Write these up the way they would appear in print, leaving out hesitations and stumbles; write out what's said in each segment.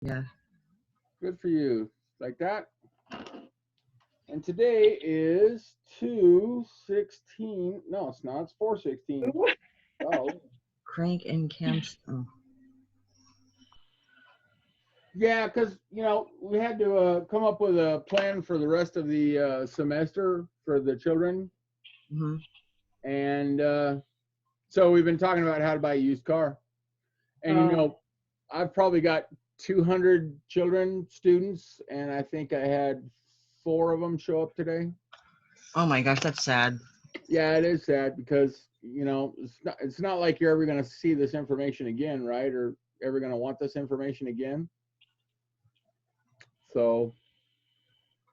Yeah. Good for you. Like that. And today is 2/16. No, it's not. It's 4/16. Oh. Crank and cams. Oh. Yeah, because, we had to come up with a plan for the rest of the semester for the children. Mm-hmm. And so we've been talking about how to buy a used car. And, I've probably got 200 children, students, and I think I had 4 of them show up today. Oh my gosh, that's sad. Yeah, it is sad because, it's not like you're ever going to see this information again, right? Or ever going to want this information again. So.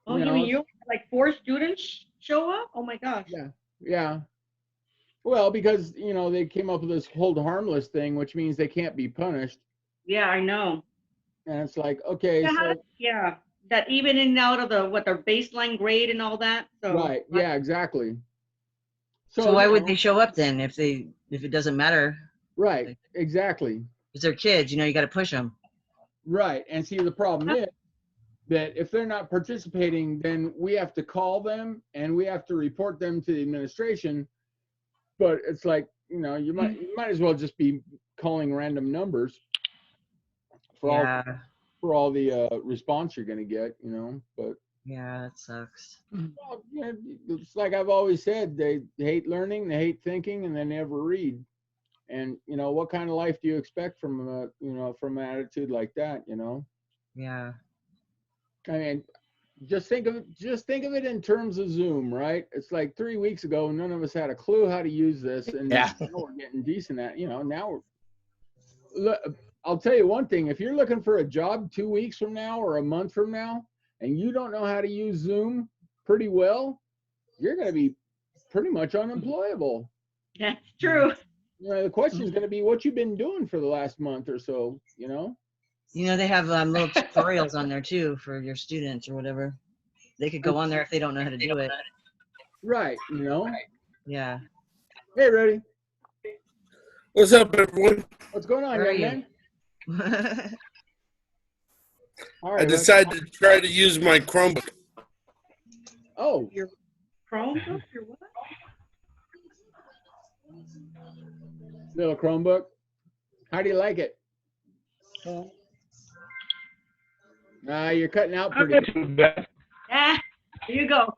Oh, you mean you like 4 students show up? Oh my gosh. Yeah. Yeah. Well, because, they came up with this hold harmless thing, which means they can't be punished. Yeah, I know. And it's like, okay, yeah, that evening out of their baseline grade and all that. So right, yeah, exactly. So why would they show up then if it doesn't matter? Right, exactly. If they're kids, you got to push them. Right, and see, the problem is that if they're not participating, then we have to call them and we have to report them to the administration. But it's like, you might as well just be calling random numbers for all the response you're going to get, but yeah, that sucks. Well, it's like I've always said, they hate learning, they hate thinking, and they never read. And what kind of life do you expect from from an attitude like that? Yeah. I mean, just think of it in terms of Zoom, right? It's like 3 weeks ago, none of us had a clue how to use this, and now we're getting decent at. Now look, I'll tell you one thing: if you're looking for a job 2 weeks from now or a month from now, and you don't know how to use Zoom pretty well, you're going to be pretty much unemployable. That's true. The question is going to be what you've been doing for the last month or so, They have little tutorials on there too for your students or whatever. They could go on there if they don't know how to do it. Right, Yeah. Hey, Rudy. What's up, everyone? What's going on, young man? All right, I decided to try to use my Chromebook. Oh. Your Chromebook? Your what? Little Chromebook. How do you like it? You're cutting out pretty good. Yeah, here you go.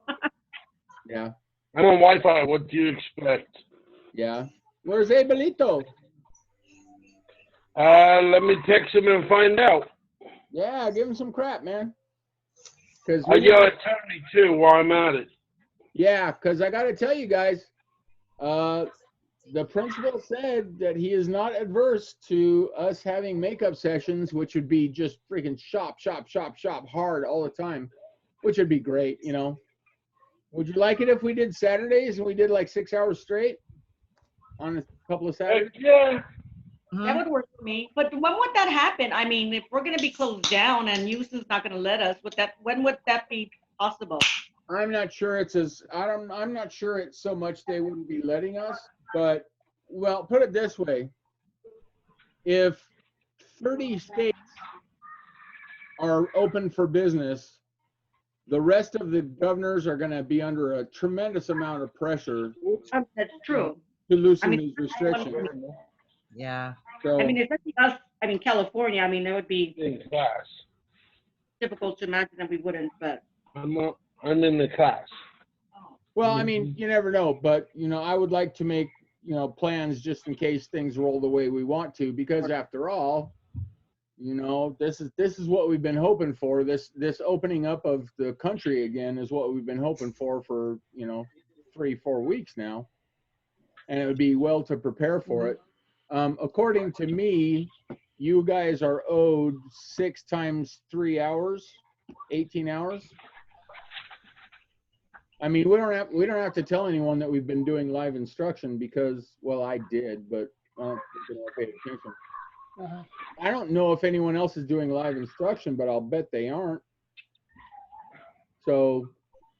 Yeah. I'm on Wi-Fi. What do you expect? Yeah. Where's Abelito? Let me text him and find out. Yeah, give him some crap, man. I yell at Tony, too, while I'm at it. Yeah, because I got to tell you guys, the principal said that he is not adverse to us having makeup sessions, which would be just freaking shop hard all the time, which would be great, Would you like it if we did Saturdays and we did like 6 hours straight on a couple of Saturdays? Yeah. That would work for me. But when would that happen? I mean, if we're going to be closed down and Houston's not going to let us, when would that be possible? I'm not sure I'm not sure it's so much they wouldn't be letting us, but well, put it this way. If 30 states are open for business, the rest of the governors are going to be under a tremendous amount of pressure. That's true. To loosen these restrictions. Yeah. So, especially us, California, it would be in class. Difficult to imagine that we wouldn't, but. I'm in the class. Well, you never know, but, I would like to make, plans just in case things roll the way we want to, because after all, this is what we've been hoping for. This opening up of the country again is what we've been hoping for 3-4 weeks now. And it would be well to prepare for it. According to me, you guys are owed 6 times 3 hours, 18 hours. We don't have to tell anyone that we've been doing live instruction because, well, I did, but I don't think anyone paid attention. I don't know if anyone else is doing live instruction, but I'll bet they aren't. So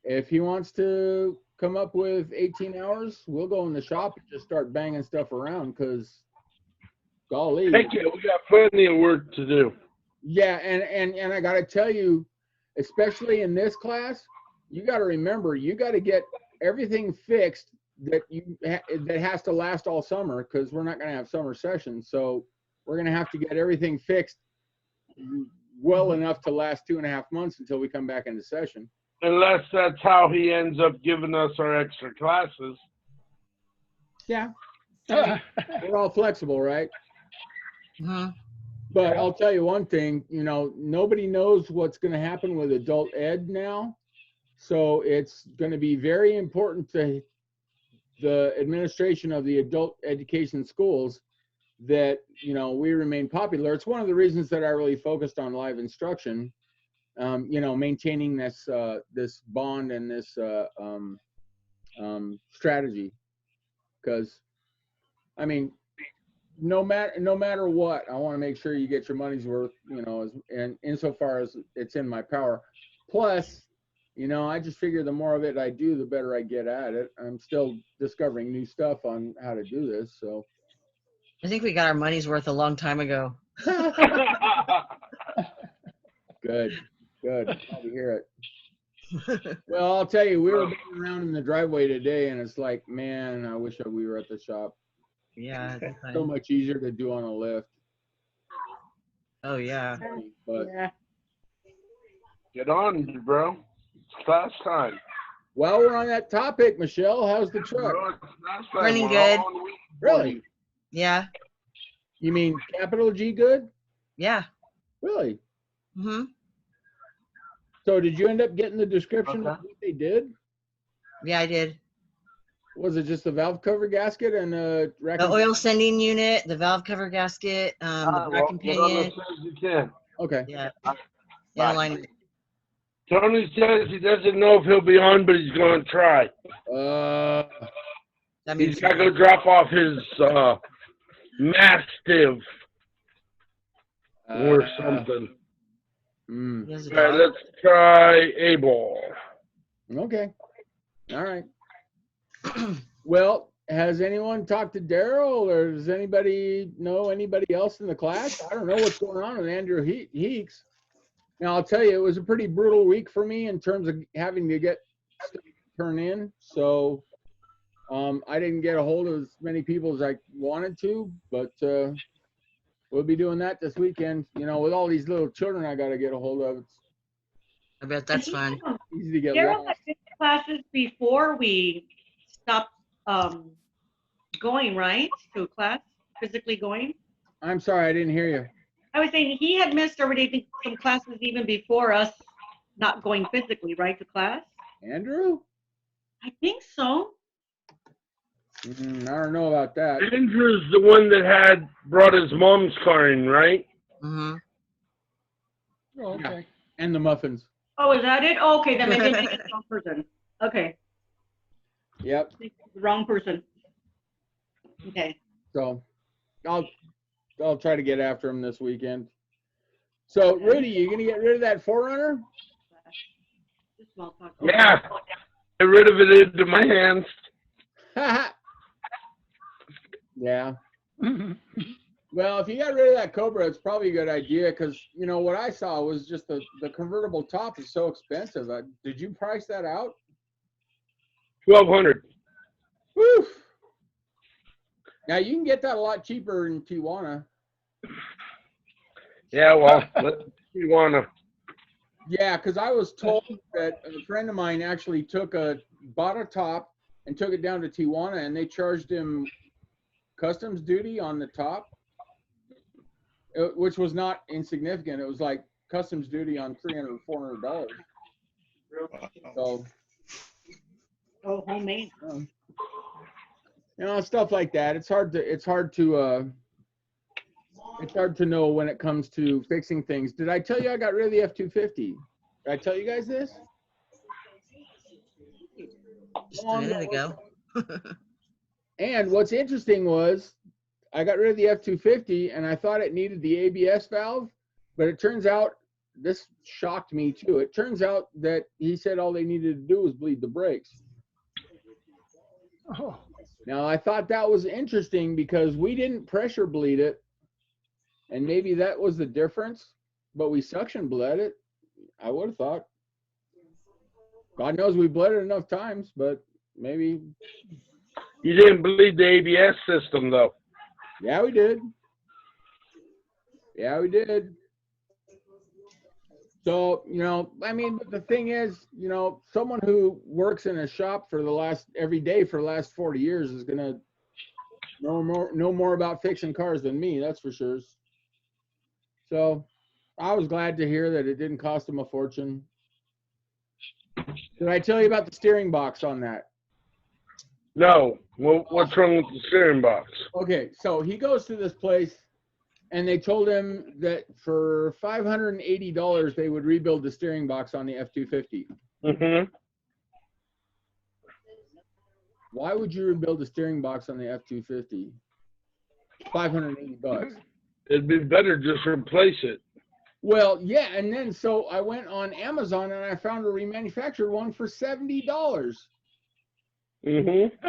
if he wants to come up with 18 hours, we'll go in the shop and just start banging stuff around because, golly. Heck yeah, we got plenty of work to do. Yeah, and I got to tell you, especially in this class, you got to remember, you got to get everything fixed that that has to last all summer, because we're not going to have summer sessions. So we're going to have to get everything fixed well enough to last 2.5 months until we come back into session. Unless that's how he ends up giving us our extra classes. Yeah. We're all flexible, right? Mhm. But I'll tell you one thing, you know, nobody knows what's going to happen with adult ed now. So it's going to be very important to the administration of the adult education schools that, you know, we remain popular. It's one of the reasons that I really focused on live instruction, you know, maintaining this this bond and this strategy. Because, I mean, no matter what, I want to make sure you get your money's worth, you know, and insofar as it's in my power. Plus, you know, I just figure the more of it I do, the better I get at it. I'm still discovering new stuff on how to do this. So I think we got our money's worth a long time ago. good. Glad to hear it. Well, I'll tell you, we were moving around in the driveway today, and it's like, man, I wish we were at the shop. Yeah. that's So fine. much easier to do on a lift. Oh yeah. But Yeah. Get on, bro. It's class time. while we're on that topic, Michelle, how's the truck? Bro, it's class time. Running We're good. all on week Really? 40. Yeah. You mean capital G good? Yeah. Really? Mhm. So did you end up getting the description of Okay. what they did? Yeah, I did. Was it just the valve cover gasket and a rack The and- oil sending unit, the valve cover gasket, the All right, back well, get on as companion. soon as you can. Okay. Yeah. Bye. And alignment. Tony says he doesn't know if he'll be on, but he's going to try. That He's means got to go drop off his Mastiff or something. mm, he has a All right, dog. let's try Abel. okay. All right. Well, has anyone talked to Daryl, or does anybody know anybody else in the class? I don't know what's going on with Andrew Heeks. Now, I'll tell you, it was a pretty brutal week for me in terms of having to get stuff turned in. So I didn't get a hold of as many people as I wanted to, but we'll be doing that this weekend. You know, with all these little children I got to get a hold of, it's I bet that's fun. easy to get Daryl lost. had been to classes before we stopped going, right? To class, physically going. I'm sorry, I didn't hear you. I was saying he had missed already some classes even before us not going physically, right, to class? Andrew? I think so. I don't know about that. Andrew's the one that had brought his mom's car in, right? Mhm. Oh, okay. And the muffins. Oh, is that it? Oh, okay, then maybe it's the wrong person. Okay, Yep. the wrong person. Okay. So I'll try to get after him this weekend. So Rudy, you gonna get rid of that Forerunner? Just small talk. Yeah. Get rid of it into my hands. Yeah. Well, if you got rid of that Cobra, it's probably a good idea, because you know what I saw was just the convertible top is so expensive. Did you price that out? 1,200. Woo! Now you can get that a lot cheaper in Tijuana. Yeah, well, you wanna. Yeah, because I was told that a friend of mine actually bought a top and took it down to Tijuana, and they charged him customs duty on the top, which was not insignificant. It was like customs duty on $300, $400. So, Oh, homemade. you know, stuff like that. It's hard to know when it comes to fixing things. Did I tell you I got rid of the F-250? Did I tell you guys this? Just a minute ago. And what's interesting was I got rid of the F-250 and I thought it needed the ABS valve, but it turns out, this shocked me too. It turns out that he said all they needed to do was bleed the brakes. Oh, Now I thought that was interesting because we didn't pressure bleed it, and maybe that was the difference. but we suction bled it. I would have thought. God knows we bled it enough times, but maybe. You didn't bleed the ABS system, though. Yeah, we did. Yeah, we did. So, you know, I mean, but the thing is, you know, someone who works in a shop for every day for the last 40 years is going to know more about fixing cars than me, that's for sure. So I was glad to hear that it didn't cost him a fortune. Did I tell you about the steering box on that? No. What's wrong with the steering box? Okay, so he goes to this place, and they told him that for $580 they would rebuild the steering box on the F-250. Mm-hmm. Why would you rebuild the steering box on the F-250? $580. It'd be better just replace it. Well, yeah, and then so I went on Amazon and I found a remanufactured one for $70. Mm-hmm.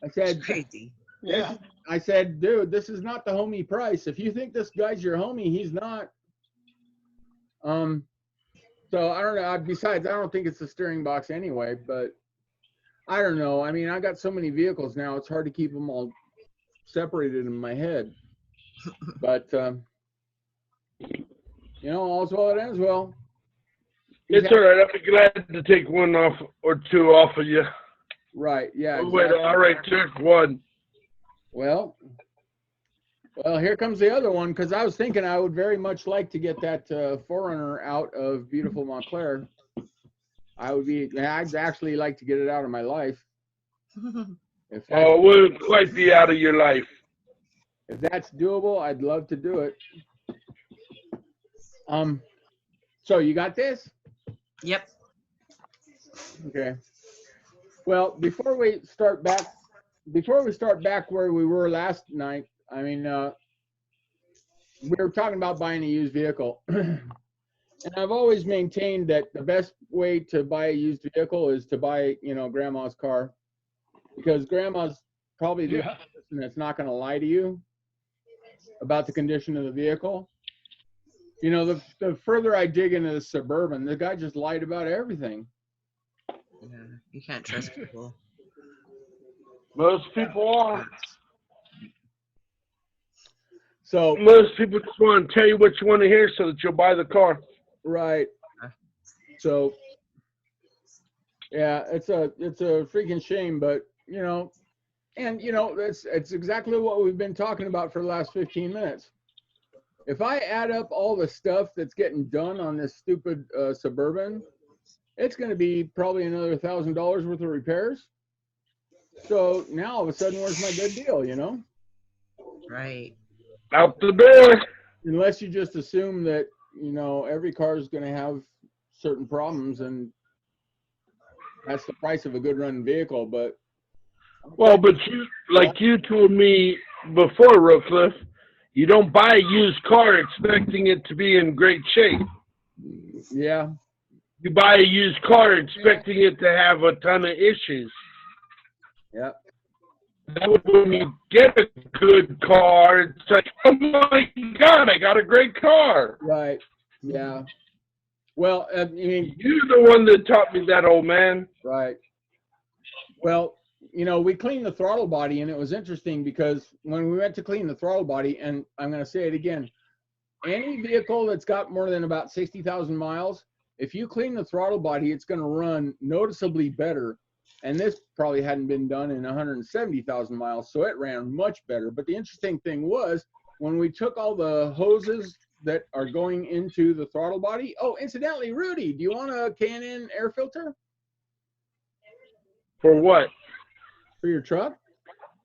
I said, Crazy. Yeah. I said, dude, this is not the homie price. If you think this guy's your homie, he's not. So I don't know. Besides, I don't think it's the steering box anyway, but I don't know. I mean, I got so many vehicles now, it's hard to keep them all separated in my head. But, you know, all's well that ends well. It's all right. I'll be glad to take one off or two off of you. Right, yeah. Oh, wait, Exactly. I already took one. Well, here comes the other one, because I was thinking I would very much like to get that 4Runner out of beautiful Montclair. I'd actually like to get it out of my life. If Oh, it wouldn't quite be out of your life. that's doable, I'd love to do it. So you got this? Yep. Okay. Well, before we start back where we were last night, I mean, we were talking about buying a used vehicle. And I've always maintained that the best way to buy a used vehicle is to buy, you know, grandma's car, because grandma's probably the Yeah. person that's not going to lie to you about the condition of the vehicle. You know, the further I dig into the Suburban, the guy just lied about everything. Yeah, you can't trust people. Most people are. So, Most people just want to tell you what you want to hear so that you'll buy the car. right. So, yeah, it's a freaking shame, but you know, and you know, it's exactly what we've been talking about for the last 15 minutes. If I add up all the stuff that's getting done on this stupid Suburban, it's going to be probably another $1,000 worth of repairs. So now all of a sudden, where's my good deal, you know? Right. Out the door. Unless you just assume that, you know, every car is going to have certain problems and that's the price of a good running vehicle. But Well, but you told me before, Rookcliffe, you don't buy a used car expecting it to be in great shape. yeah, You buy a used car expecting it to have a ton of issues. yeah, That was when you get a good car, it's like, oh my God, I got a great car. right, yeah. Well, I mean, You're the one that taught me that, old man. right. Well, you know, we cleaned the throttle body, and it was interesting because when we went to clean the throttle body, and I'm going to say it again, any vehicle that's got more than about 60,000 miles, if you clean the throttle body, it's going to run noticeably better. And this probably hadn't been done in 170,000 miles, so it ran much better. But the interesting thing was when we took all the hoses that are going into the throttle body. Oh, incidentally, Rudy, do you want a K&N air filter For what? for your truck?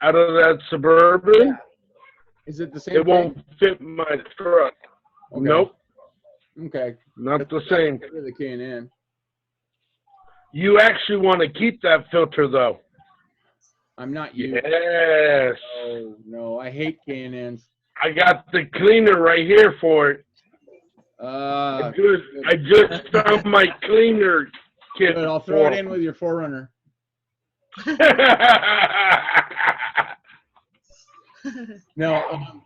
Out of that Suburban? Yeah. Is it the same It won't thing? fit my truck. Okay. Nope, Okay. not the same. Get rid of the K&N. You actually want to keep that filter, though. I'm not you. Yes. Oh, no, I hate K&Ns. I got the cleaner right here for it. I just found my cleaner kit. Good, I'll throw it in with your 4Runner. No,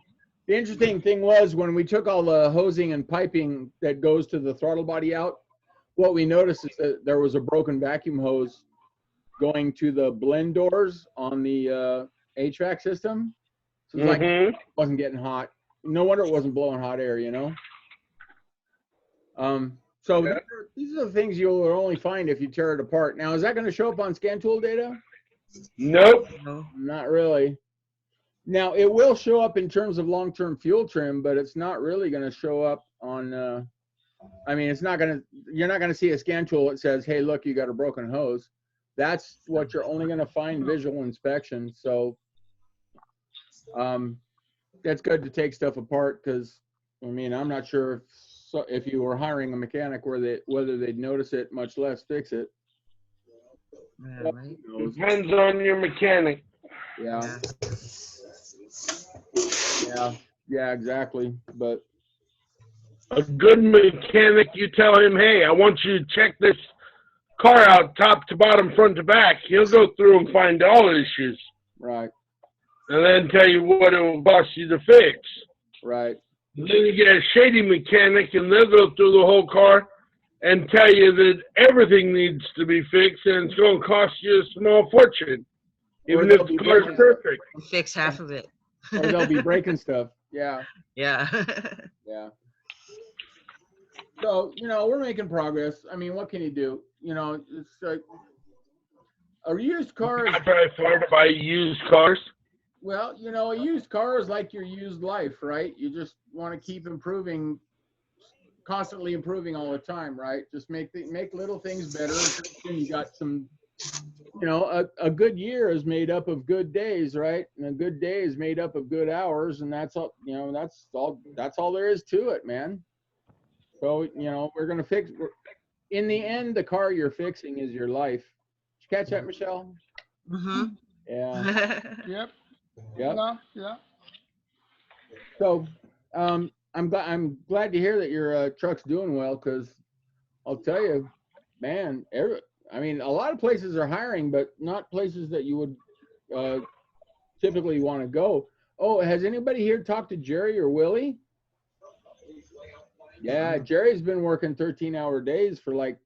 The interesting thing was when we took all the hosing and piping that goes to the throttle body out, what we noticed is that there was a broken vacuum hose going to the blend doors on the HVAC system. So it's like it wasn't getting hot. No wonder it wasn't blowing hot air, you know? So these are the things you'll only find if you tear it apart. Now, is that going to show up on scan tool data? Nope. No. Not really. Now, it will show up in terms of long-term fuel trim, but it's not really going to show up on, I mean, it's not going to, you're not going to see a scan tool that says, hey, look, you got a broken hose. That's what you're only going to find visual inspection. So that's good to take stuff apart because, I mean, I'm not sure if you were hiring a mechanic whether they'd notice it, much less fix it. Yeah, right. Depends on your mechanic. Yeah. Yeah, exactly. But A good mechanic, you tell him, hey, I want you to check this car out top to bottom, front to back. He'll go through and find all issues. right, And then tell you what it will cost you to fix. right. Then you get a shady mechanic, and they'll go through the whole car and tell you that everything needs to be fixed, and it's going to cost you a small fortune, even if the car is perfect. Fix half of it. Or they'll be breaking stuff. Yeah, Yeah. yeah. So, you know, we're making progress. I mean, what can you do? You know, it's like a used car is, I probably thought to buy used cars. well, you know, a used car is like your used life, right? You just want to keep improving, constantly improving all the time, right? Just make little things better. And you got some, you know, a good year is made up of good days, right? And a good day is made up of good hours, and that's all, you know, that's all there is to it, man. So, you know, we're going to fix, in the end, the car you're fixing is your life. Did you catch that, Michelle? Mm-hmm. Yeah. Yep. Yep. Yeah. So, I'm glad to hear that your truck's doing well, because I'll tell you, man, I mean, a lot of places are hiring, but not places that you would typically want to go. Oh, has anybody here talked to Jerry or Willie? Yeah, Jerry's been working 13-hour days for like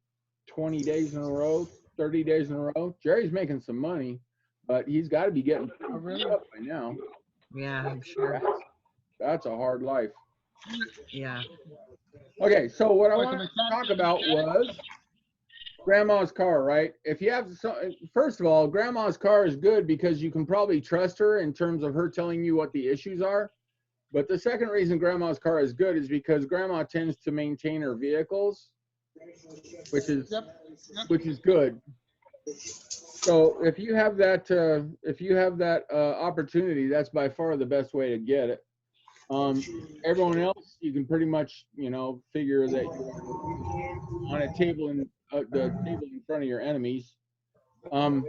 20 days in a row, 30 days in a row. Jerry's making some money, but he's got to be getting Really? up by now. Yeah, I'm sure. That's a hard life. Yeah. Okay, so what I Like a wanted to mechanic? talk about was grandma's car, right? If you have first of all, grandma's car is good because you can probably trust her in terms of her telling you what the issues are. But the second reason grandma's car is good is because grandma tends to maintain her vehicles, which is good. So if you have that opportunity, that's by far the best way to get it. Everyone else, you can pretty much, you know, figure that you're on a table in the table in front of your enemies. Now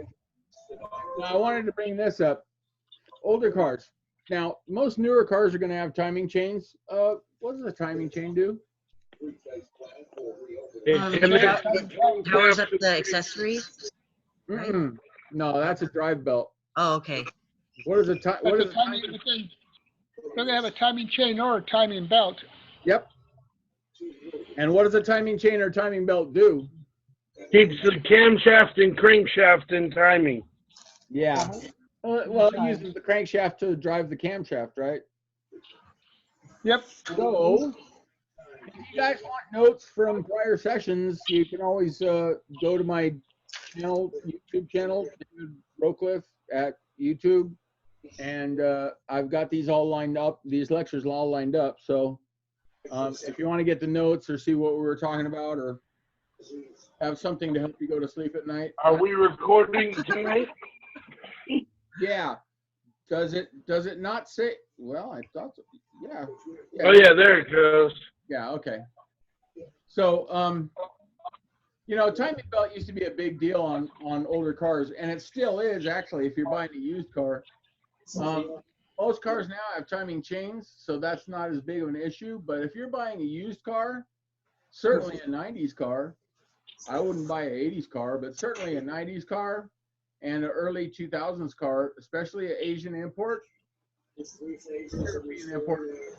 I wanted to bring this up. Older cars. Now, most newer cars are going to have timing chains. What does a timing chain do? Powers up the accessory. Right? No, that's a drive belt. Oh, okay. What is a timing? Does it have a timing chain or a timing belt? Yep. And what does a timing chain or timing belt do? Keeps the camshaft and crankshaft in timing. Yeah. Well, it uses the crankshaft to drive the camshaft, right? Yep. So, if you guys want notes from prior sessions, you can always go to my channel, YouTube channel, David Rocliffe at YouTube, and I've got these all lined up. These lectures all lined up. So, if you want to get the notes or see what we were talking about, or have something to help you go to sleep at night. Are we recording tonight? Yeah. Does it not say? Well, I thought so. Yeah. Oh yeah, there it goes. Yeah. Okay. So, you know, timing belt used to be a big deal on older cars, and it still is actually if you're buying a used car. Most cars now have timing chains, so that's not as big of an issue. But if you're buying a used car, certainly a 90s car, I wouldn't buy an 80s car, but certainly a 90s car and an early 2000s car, especially an Asian import,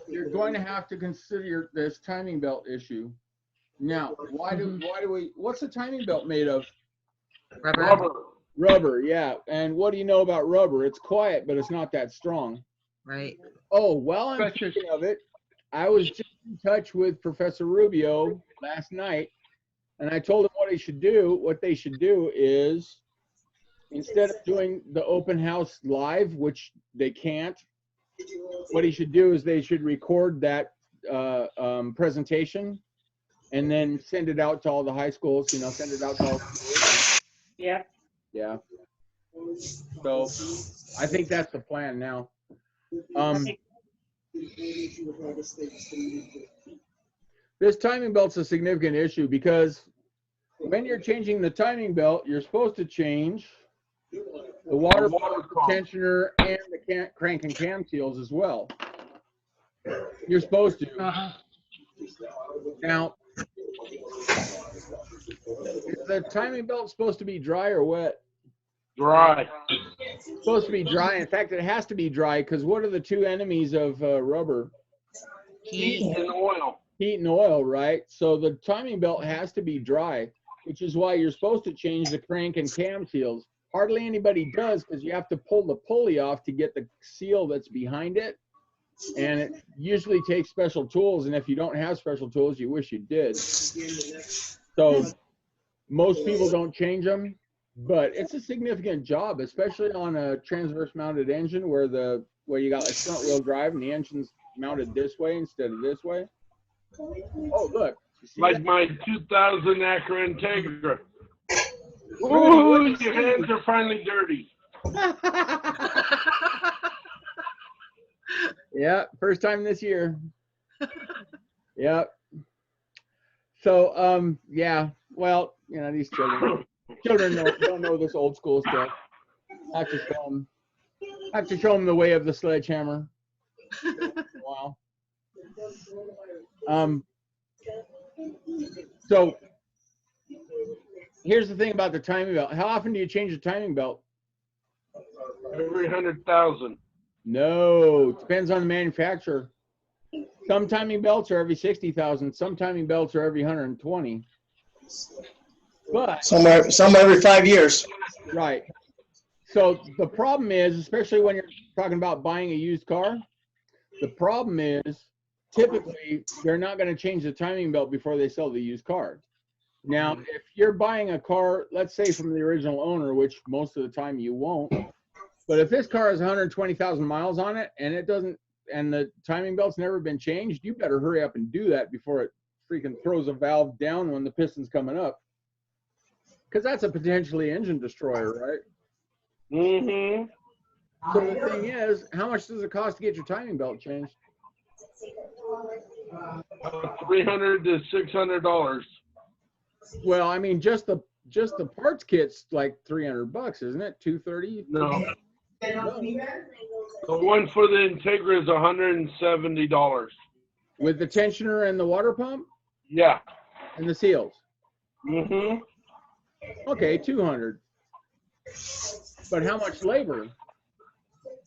You're going to have to consider this timing belt issue. Now, why do we, what's the timing belt made of? Rubber. Rubber, yeah. And what do you know about rubber? It's quiet, but it's not that strong. Right. Oh, while I'm Stretches. thinking of it, I was just in touch with Professor Rubio last night, and I told him what they should do is, instead of doing the open house live, which they can't, what he should do is they should record that presentation and then send it out to all the high schools, send it out to all the schools. Yeah. Yeah. So I think that's the plan now. This timing belt's a significant issue because when you're changing the timing belt, you're supposed to change the water pump, the tensioner, and the crank and cam seals as well. You're supposed to. Now, is the timing belt supposed to be dry or wet? Dry. It's supposed to be dry. In fact, it has to be dry because what are the two enemies of rubber? Heat and oil. Heat and oil, right? So the timing belt has to be dry, which is why you're supposed to change the crank and cam seals. Hardly anybody does because you have to pull the pulley off to get the seal that's behind it. And it usually takes special tools. And if you don't have special tools, you wish you did. So most people don't change them, but it's a significant job, especially on a transverse mounted engine where you got like front wheel drive and the engine's mounted this way instead of this way. Oh, look. Like that? my 2000 Acura Integra. Ooh, your hands are finally dirty. Yeah, first time this year. Yep. So, yeah, well, these children don't know this old school stuff. I have to show them the way of the sledgehammer. Wow. So here's the thing about the timing belt. How often do you change the timing belt? Every 100,000. No, it depends on the manufacturer. Some timing belts are every 60,000. Some timing belts are every 120. But some every 5 years. right. So the problem is, especially when you're talking about buying a used car, the problem is typically they're not going to change the timing belt before they sell the used car. Now, if you're buying a car, let's say from the original owner, which most of the time you won't, but if this car has 120,000 miles on it and and the timing belt's never been changed, you better hurry up and do that before it freaking throws a valve down when the piston's coming up. Because that's a potentially engine destroyer, right? Mm-hmm. So the thing is, how much does it cost to get your timing belt changed? $300 to $600. Well, I mean, just the parts kit's like $300, isn't it? $230? No. The one for the Integra is $170. With the tensioner and the water pump Yeah. and the seals. Mm-hmm. Okay, $200. But how much labor?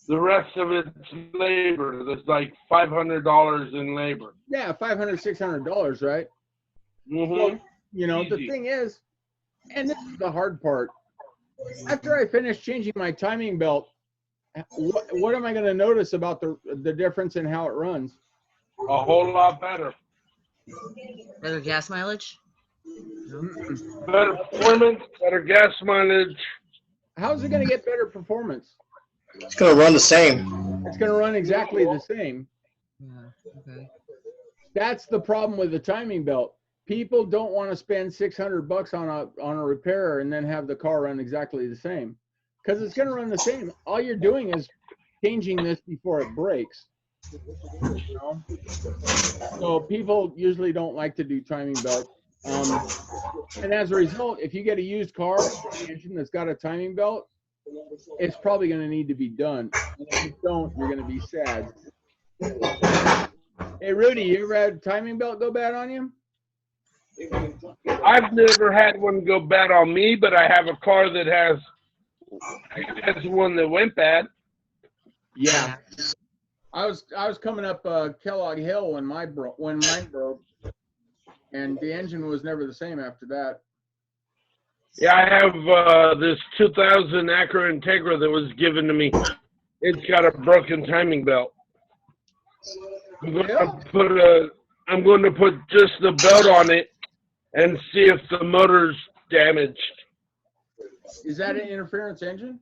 The rest of it's labor. There's like $500 in labor. Yeah, $500, $600, right? Mm-hmm. So, the thing is, and this is the hard part. After I finish changing my timing belt, what am I going to notice about the difference in how it runs? A whole lot better. Better gas mileage? Better performance, better gas mileage. How's it going to get better performance? It's going to run the same. It's going to run exactly the same. Yeah, okay. That's the problem with the timing belt. People don't want to spend $600 on a repair and then have the car run exactly the same, because it's going to run the same. All you're doing is changing this before it breaks. So people usually don't like to do timing belts. And as a result, if you get a used car engine that's got a timing belt, it's probably going to need to be done. And if you don't, you're going to be sad. Hey, Rudy, you ever had a timing belt go bad on you? I've never had one go bad on me, but I have a car that has one that went bad. Yeah. I was coming up Kellogg Hill when mine broke, and the engine was never the same after that. Yeah, I have this 2000 Acura Integra that was given to me. It's got a broken timing belt. I'm going to put just the belt on it and see if the motor's damaged. Is that an interference engine?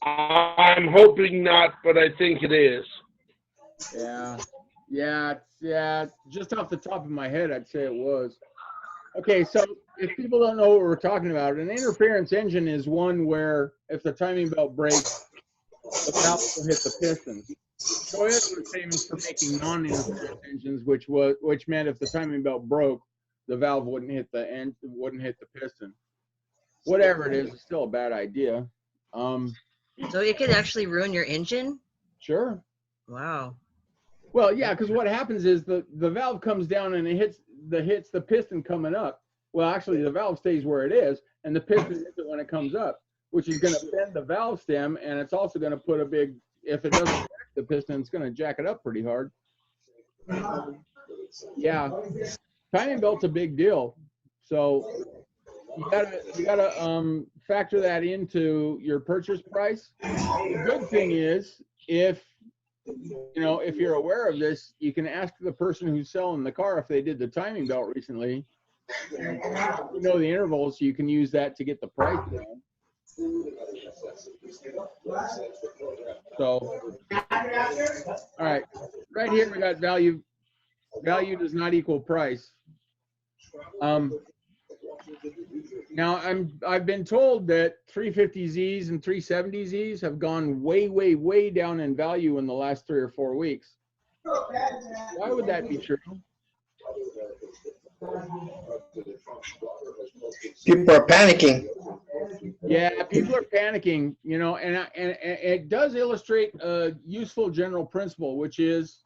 I'm hoping not, but I think it is. Yeah. Just off the top of my head, I'd say it was. Okay, so if people don't know what we're talking about, an interference engine is one where if the timing belt breaks, the valve will hit the piston. Toyota was famous for making non-interference engines, which meant if the timing belt broke, the valve wouldn't hit the piston. Whatever it is, it's still a bad idea. So it could actually ruin your engine? Sure. Wow. Well, yeah, because what happens is the valve comes down and it hits the piston coming up. Well, actually, the valve stays where it is, and the piston hits it when it comes up, which is going to bend the valve stem, and it's also going to put a big, if it doesn't jack the piston, it's going to jack it up pretty hard. Yeah, timing belt's a big deal. So you gotta factor that into your purchase price. The good thing is, if you're aware of this, you can ask the person who's selling the car if they did the timing belt recently. You know the intervals, so you can use that to get the price down. So, all right, right here we got value. Value does not equal price. Now I've been told that 350Zs and 370Zs have gone way down in value in the last 3 or 4 weeks. Why would that be true? People are panicking. Yeah, people are panicking, and it does illustrate a useful general principle, which is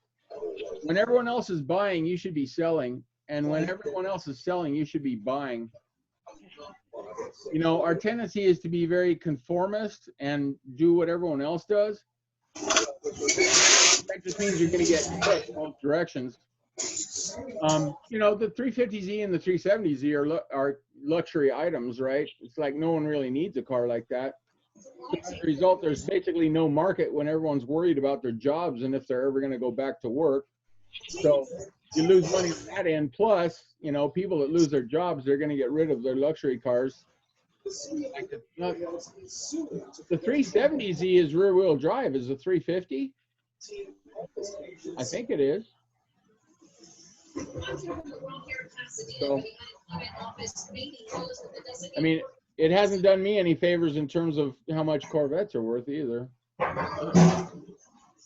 when everyone else is buying, you should be selling, and when everyone else is selling, you should be buying. Our tendency is to be very conformist and do what everyone else does. That just means you're going to get hit in both directions. The 350Z and the 370Z are luxury items, right? It's like no one really needs a car like that. So as a result, there's basically no market when everyone's worried about their jobs and if they're ever going to go back to work. So you lose money on that end. Plus, people that lose their jobs, they're going to get rid of their luxury cars. Like the 370Z is rear-wheel drive. Is the 350? I think it is. So, I mean, it hasn't done me any favors in terms of how much Corvettes are worth either.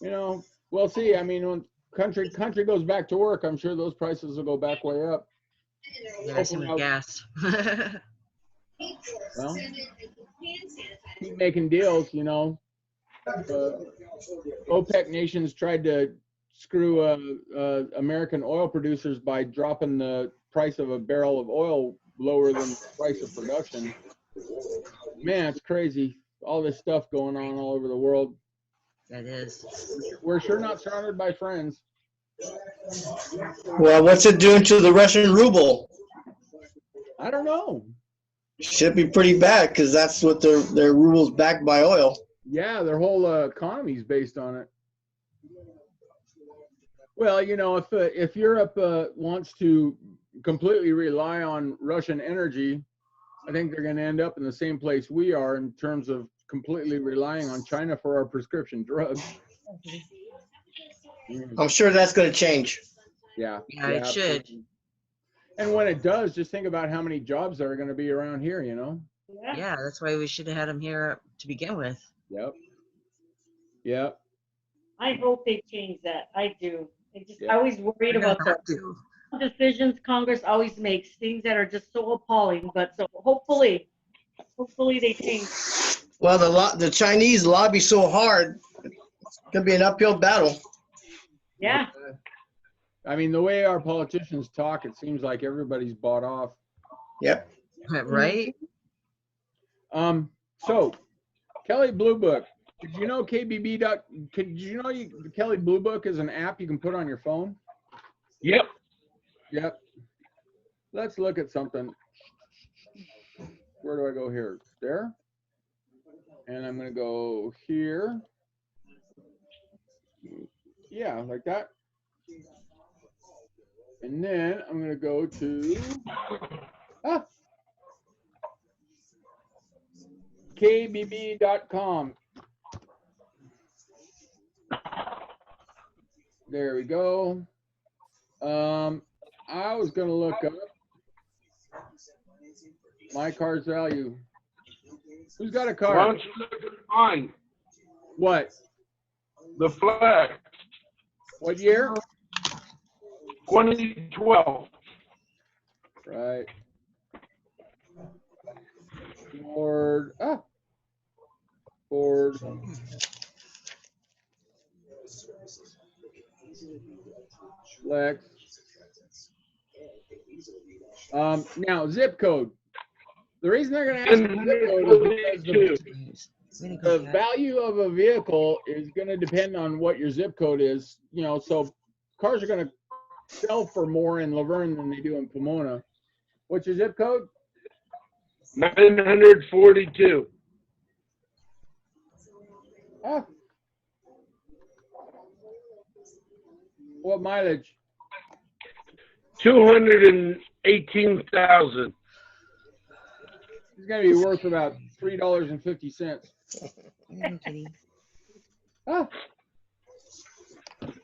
We'll see. I mean, when country goes back to work, I'm sure those prices will go back way up. Yeah, same with gas. Well, keep making deals, OPEC nations tried to screw American oil producers by dropping the price of a barrel of oil lower than the price of production. Man, it's crazy. All this stuff going on all over the world. That is. We're sure not surrounded by friends. Well, what's it doing to the Russian ruble? I don't know. Should be pretty bad because that's what their ruble's backed by oil. Yeah, their whole economy is based on it. Well, if Europe wants to completely rely on Russian energy, I think they're going to end up in the same place we are in terms of completely relying on China for our prescription drugs. I'm sure that's going to change. Yeah, it should. And when it does, just think about how many jobs there are going to be around here, Yeah, that's why we should have had them here to begin with. Yep. I hope they change that. I do. I always worried about the decisions Congress always makes, things that are just so appalling. But so hopefully they change. Well, the Chinese lobby so hard, it's going to be an uphill battle. Yeah. I mean, the way our politicians talk, it seems like everybody's bought off. Yep. Right? So, Kelly Blue Book, Did you know KBB dot? Did you know the Kelly Blue Book is an app you can put on your phone? Yep. Yep. Let's look at something. Where do I go here? There. And I'm going to go here. Yeah, like that. And then I'm going to go to kbb.com. There we go. I was going to look up my car's value. Who's got a car? Why don't you look at mine? What? The flag. What year? 2012. Right. Ford. Ford. Lex. Now zip code. The reason they're going to ask for zip code is because the value of a vehicle is going to depend on what your zip code is. You know, so cars are going to sell for more in Laverne than they do in Pomona. What's your zip code? 942. What mileage? 218,000. It's going to be worth about $3.50.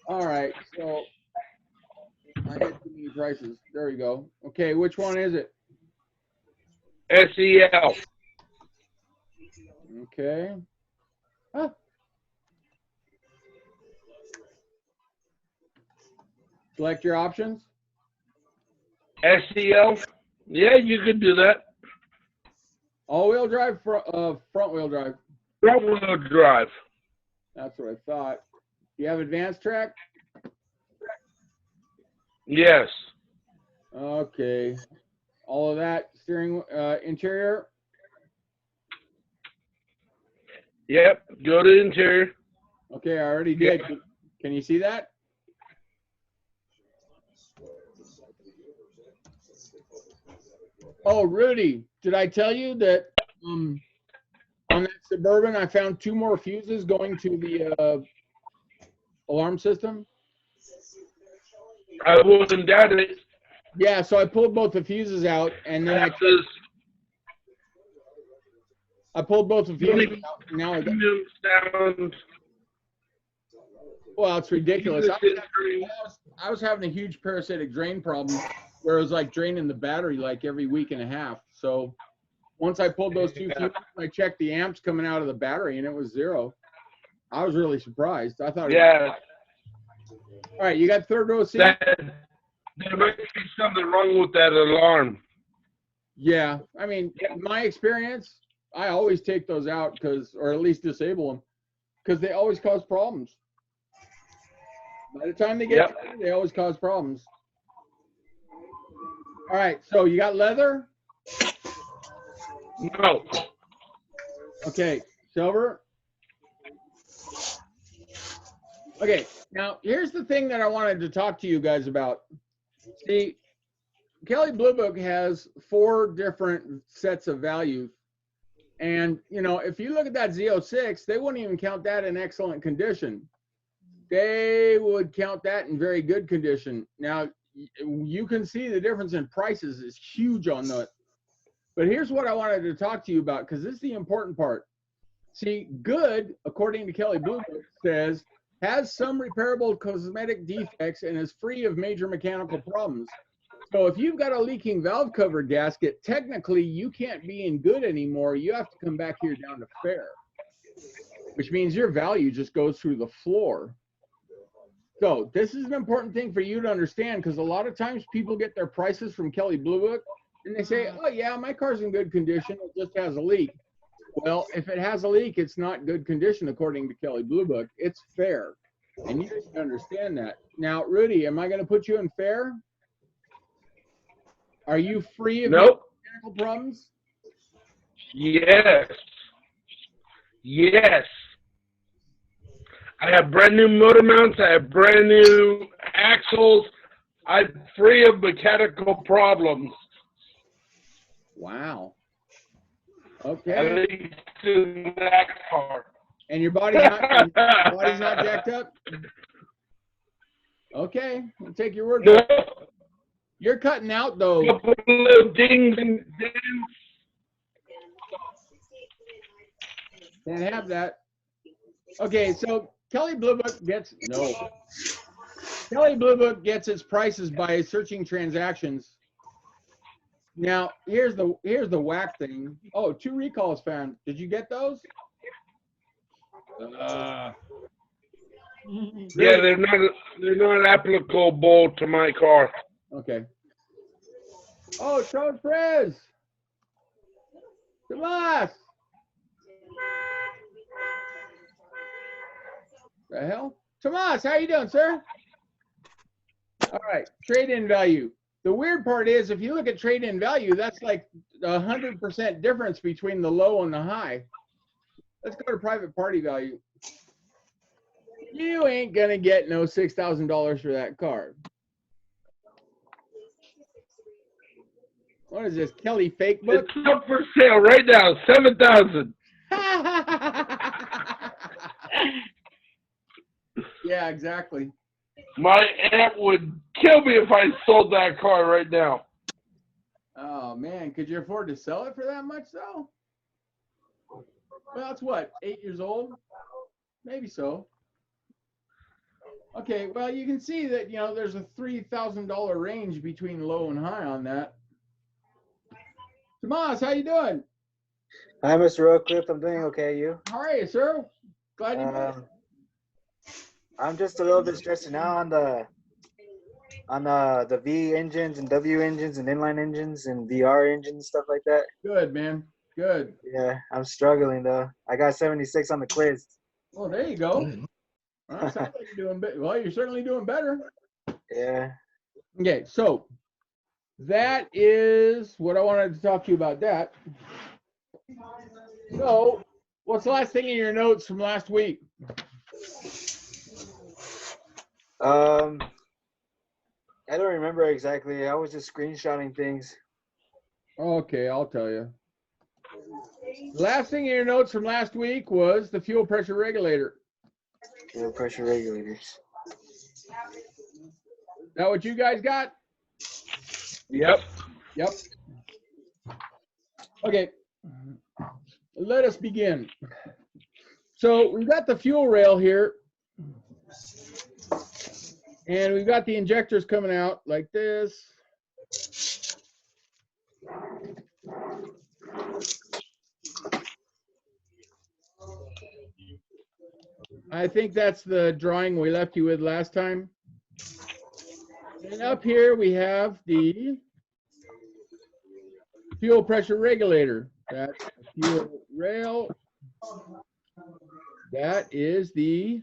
All right, so I had too many prices. There we go. Okay, which one is it? SEL. Okay. Select your options. SEL? Yeah, you could do that. All-wheel drive, front-wheel drive. Front-wheel drive. That's what I thought. Do you have advanced track? Yes. Okay. All of that. Steering, interior? Yep. Go to interior. Okay, I already did. Yeah. Can you see that? Oh, Rudy, did I tell you that on that Suburban I found 2 more fuses going to the alarm system? I wouldn't doubt it. Yeah, so I pulled both the fuses out, and then I pulled both the fuses out. Now sound. Well, it's ridiculous. I was having a huge parasitic drain problem where it was like draining the battery like every week and a half. So once I pulled those 2 fuses, I checked the amps coming out of the battery, and it was 0. I was really surprised. I thought. Yeah. All right, you got third row seat? There might be something wrong with that alarm. Yeah, I mean, in my experience, I always take those out or at least disable them, because they always cause problems. By the time they get there, they always cause problems. All right, so you got leather? No. Okay, silver? Okay, now here's the thing that I wanted to talk to you guys about. See, Kelly Blue Book has 4 different sets of values. And, you know, if you look at that Z06, they wouldn't even count that in excellent condition. They would count that in very good condition. Now, you can see the difference in prices is huge on that. But here's what I wanted to talk to you about, because this is the important part. See, good, according to Kelly Blue Book, says, has some repairable cosmetic defects and is free of major mechanical problems. So if you've got a leaking valve cover gasket, technically you can't be in good anymore. You have to come back here down to fair, which means your value just goes through the floor. So this is an important thing for you to understand, because a lot of times people get their prices from Kelly Blue Book and they say, oh yeah, my car's in good condition, it just has a leak. Well, if it has a leak, it's not good condition according to Kelly Blue Book. It's fair. And you need to understand that. Now, Rudy, am I going to put you in fair? Are you free of mechanical problems? Yes. Yes. I have brand new motor mounts. I have brand new axles. I'm free of mechanical problems. Wow. At Okay. least in that car. And your body's not jacked up? Okay, I'll take your word for No, it. You're cutting out though. couple of little dings and dents. Can't have that. Okay, so Kelly Blue Book gets Kelly Blue Book gets its prices by searching transactions. Now, here's the whack thing. Oh, 2 recalls found. Did you get those? Yeah, they're not applicable to my car. Okay. Oh, Charles Perez. Tomas. The hell? Tomas, how you doing, sir? All right, trade-in value. The weird part is if you look at trade-in value, that's like 100% difference between the low and the high. Let's go to private party value. You ain't gonna get no $6,000 for that car. What is this, Kelly fake book? It's up for sale right now, $7,000. Yeah, exactly. My aunt would kill me if I sold that car right now. Oh man, could you afford to sell it for that much though? Well, it's what, 8 years old? Maybe so. Okay, well, you can see that, you know, there's a $3,000 range between low and high on that. Tomas, how you doing? Hi, Mr. Roadcliffe. I'm doing okay. You? How are you, sir? Glad you made it. I'm just a little bit stressed now on the V engines and W engines and inline engines and VR engines, stuff like that. Good, man. Good. Yeah, I'm struggling though. I got 76 on the quiz. Well, there you go. Well, sounds like you're doing better. Well, you're certainly doing better. Yeah. Okay, so that is what I wanted to talk to you about that. So, what's the last thing in your notes from last week? I don't remember exactly. I was just screenshotting things. Okay, I'll tell you. Last thing in your notes from last week was the fuel pressure regulator. Fuel pressure regulators. Is that what you guys got? Yep. Yep. Okay. Let us begin. So we've got the fuel rail here. And we've got the injectors coming out like this. I think that's the drawing we left you with last time. And up here we have the fuel pressure regulator. That's the fuel rail. That is the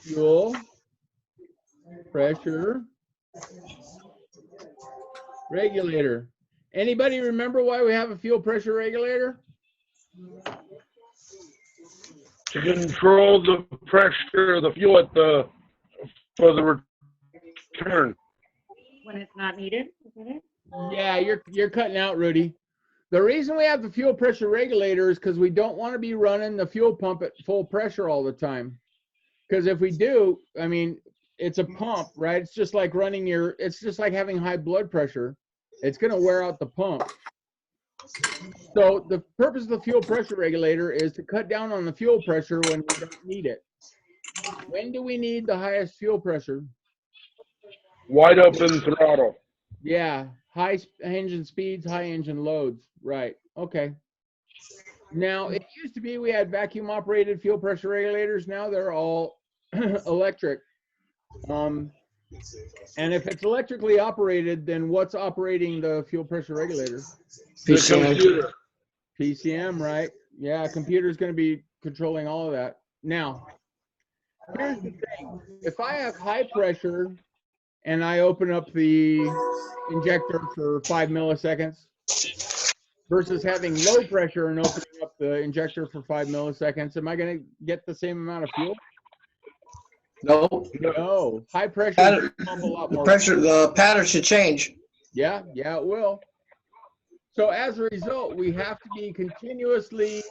fuel pressure regulator. Anybody remember why we have a fuel pressure regulator? To control the pressure of the fuel for the return. When it's not needed, isn't it? Yeah, you're cutting out, Rudy. The reason we have the fuel pressure regulator is because we don't want to be running the fuel pump at full pressure all the time. Because if we do, I mean, it's a pump, right? It's just like it's just like having high blood pressure. It's going to wear out the pump. So the purpose of the fuel pressure regulator is to cut down on the fuel pressure when we don't need it. When do we need the highest fuel pressure? Wide open throttle. Yeah, high engine speeds, high engine loads. Right. Okay. Now, it used to be we had vacuum operated fuel pressure regulators. Now they're all electric. And if it's electrically operated, then what's operating the fuel pressure regulator? The computer. PCM, right? Yeah, computer's going to be controlling all of that. Now, here's the thing. If I have high pressure and I open up the injector for 5 milliseconds versus having low pressure and opening up up the injector for 5 milliseconds, am I going to get the same amount of fuel? No, No. High pressure Pattern- will pump a lot the more. pressure, the pattern should change. Yeah, it will. So as a result, we have to be continuously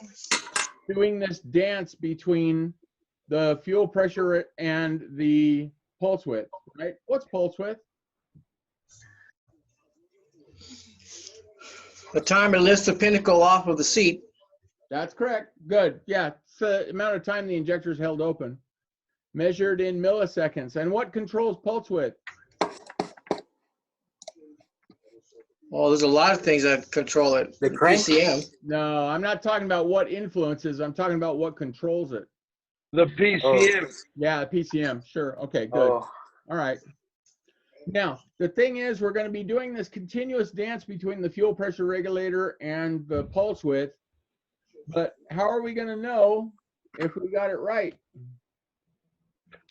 doing this dance between the fuel pressure and the pulse width, right? What's pulse width? The time it lifts the pinnacle off of the seat. That's correct. Good. Yeah, it's the amount of time the injector is held open, measured in milliseconds. And what controls pulse width? Well, there's a lot of things that control it. The crank? PCM. No, I'm not talking about what influences. I'm talking about what controls it. The PCM. Yeah, PCM. Sure. Okay, good. Oh, All right. Now, the thing is, we're going to be doing this continuous dance between the fuel pressure regulator and the pulse width. But how are we going to know if we got it right?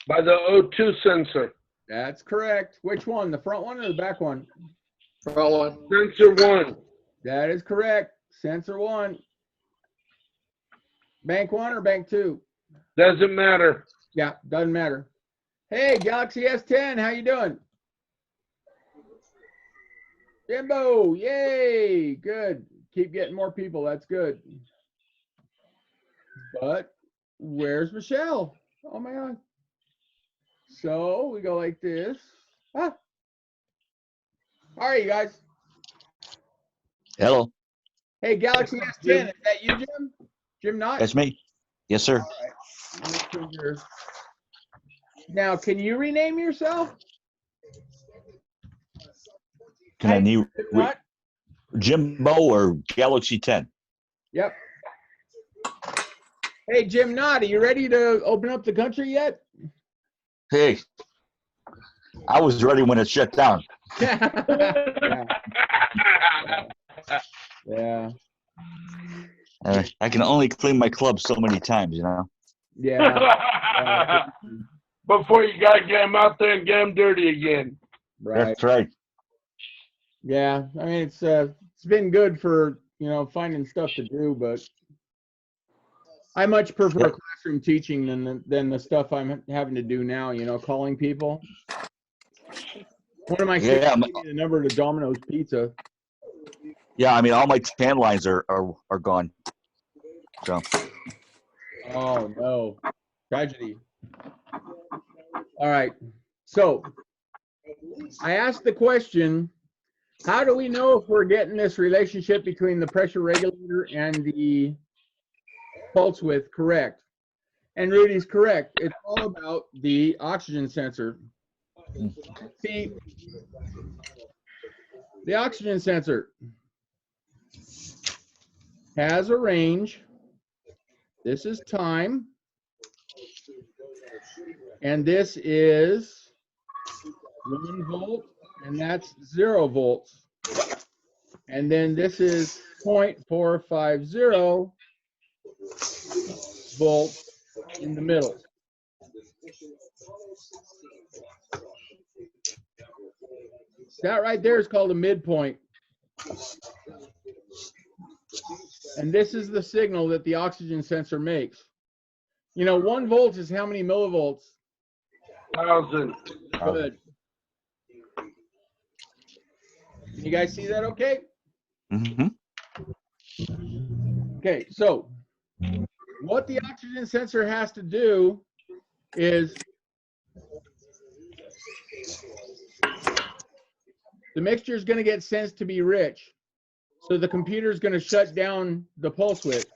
By the O2 sensor. That's correct. Which one? The front one or the back one? Front one. Sensor 1. That is correct. Sensor 1. Bank 1 or bank 2? Doesn't matter. Yeah, doesn't matter. Hey, Galaxy S10, how you doing? Jimbo, yay, good. Keep getting more people, that's good. But where's Michelle? Oh my God. So we go like this. Ah. All right, you guys. Hello, Hey, Galaxy S10, is that you, Jim? Jim Knott? that's me. Yes, sir. Let me put your- Now, can you rename yourself? Can I need Jim Knott? Jimbo or Galaxy 10? Yep. Hey, Jim Knott, are you ready to open up the country yet? Hey, I was ready when it shut down. Yeah. Yeah. I can only clean my club so many times, you know. Yeah. Before you gotta get them out there and get them dirty again. Right. That's right. Yeah. I mean, it's been good for, finding stuff to do, but I much prefer classroom teaching than the stuff I'm having to do now, calling people. One of my students Yeah, gave me the number to Domino's Pizza. yeah. I mean, all my tan lines are gone. So Oh, no. Tragedy. All right. So I asked the question, how do we know if we're getting this relationship between the pressure regulator and the pulse width correct? And Rudy's correct. It's all about the oxygen sensor. See, the oxygen sensor has a range. This is time. And this is 1 volt, and that's 0 volts. And then this is 0.450 volts in the middle. That right there is called a midpoint. And this is the signal that the oxygen sensor makes. 1 volt is how many millivolts? 1,000. Good. Can you guys see that okay? hmm Okay, so what the oxygen sensor has to do is the mixture is going to get sensed to be rich. So the computer is going to shut down the pulse width.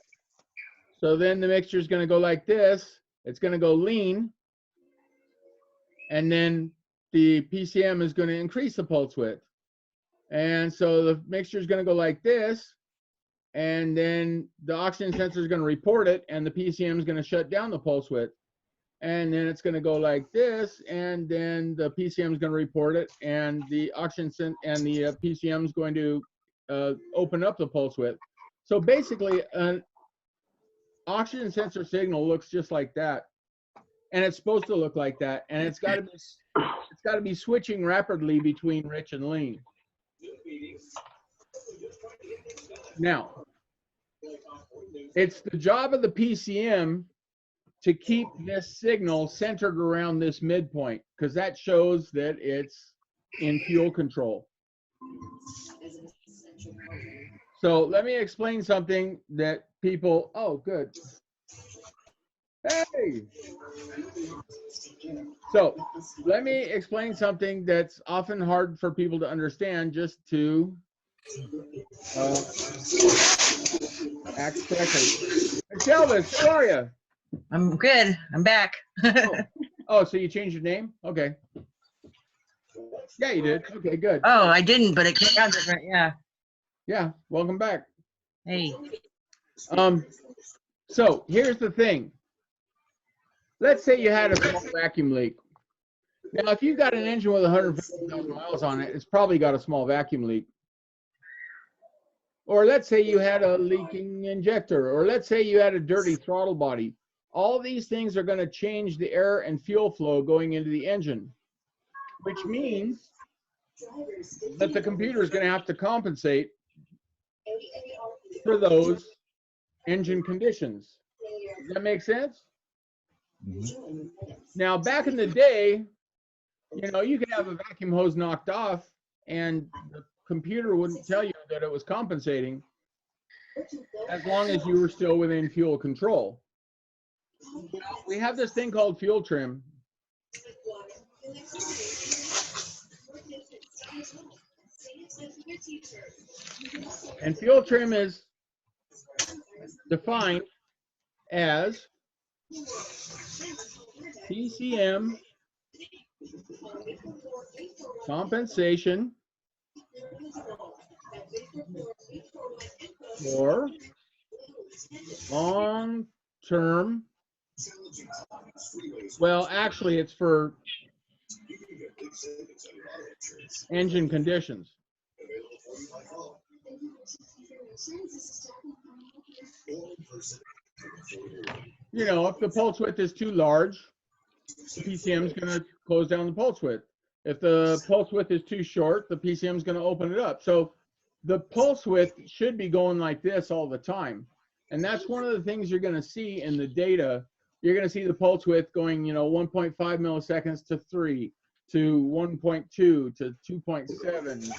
So then the mixture is going to go like this. It's going to go lean. And then the PCM is going to increase the pulse width. And so the mixture is going to go like this. And then the oxygen sensor is going to report it. And the PCM is going to shut down the pulse width. And then it's going to go like this. And then the PCM is going to report it. And the oxygen and the PCM is going to open up the pulse width. So basically, an oxygen sensor signal looks just like that, and it's supposed to look like that, and it's got to be switching rapidly between rich and lean. Now, It's the job of the PCM to keep this signal centered around this midpoint, because that shows that it's in fuel control. So let me explain something that people, oh, good. Hey. So let me explain something that's often hard for people to understand, just to act correctly. Elvis, how are you? I'm good. I'm back. Oh, so you changed your name? Okay. Yeah, you did. Okay, good. Oh, I didn't, but it came out different. Yeah. Yeah, welcome back. Hey. So here's the thing. Let's say you had a small vacuum leak. Now, if you've got an engine with 150,000 miles on it, it's probably got a small vacuum leak. Or let's say you had a leaking injector, or let's say you had a dirty throttle body. All these things are going to change the air and fuel flow going into the engine, which means that the computer is going to have to compensate for those engine conditions. Does that make sense? Now, back in the day, you know, you could have a vacuum hose knocked off and the computer wouldn't tell you that it was compensating as long as you were still within fuel control. We have this thing called fuel trim. And fuel trim is defined as PCM compensation for long-term, well, actually it's for engine conditions. You know, if the pulse width is too large, the PCM is going to close down the pulse width. If the pulse width is too short, the PCM is going to open it up. So the pulse width should be going like this all the time. And that's one of the things you're going to see in the data. You're going to see the pulse width going, you know, 1.5 milliseconds to 3 to 1.2 to 2.7.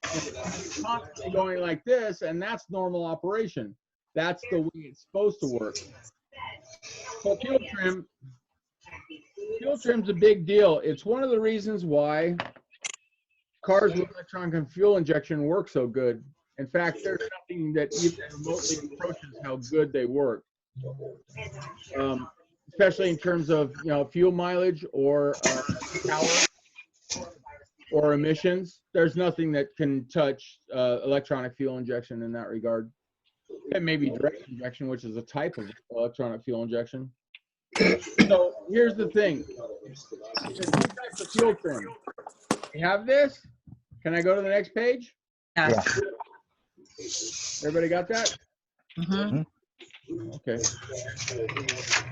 It's constantly going like this, and that's normal operation. That's the way it's supposed to work. So fuel trim's a big deal. It's one of the reasons why cars with electronic and fuel injection work so good. In fact, there's nothing that even remotely approaches how good they work, especially in terms of, you know, fuel mileage or power or emissions. There's nothing that can touch electronic fuel injection in that regard. And maybe direct injection, which is a type of electronic fuel injection. So here's the thing. There's two types of fuel trim. We have this. Can I go to the next page? Yeah. Everybody got that? Mm-hmm. Okay.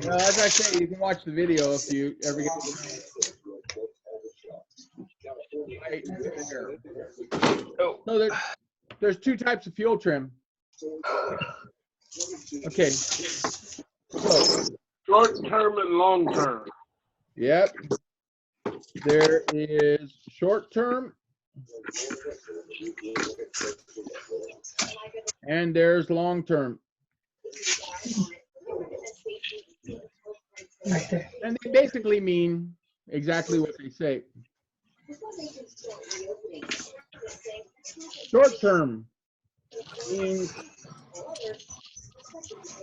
Well, as I say, you can watch the video if you ever get to right there. So there's two types of fuel trim. Okay. So, Short term and long term. yep. There is short term and there's long term. And they basically mean exactly what they say. Short term means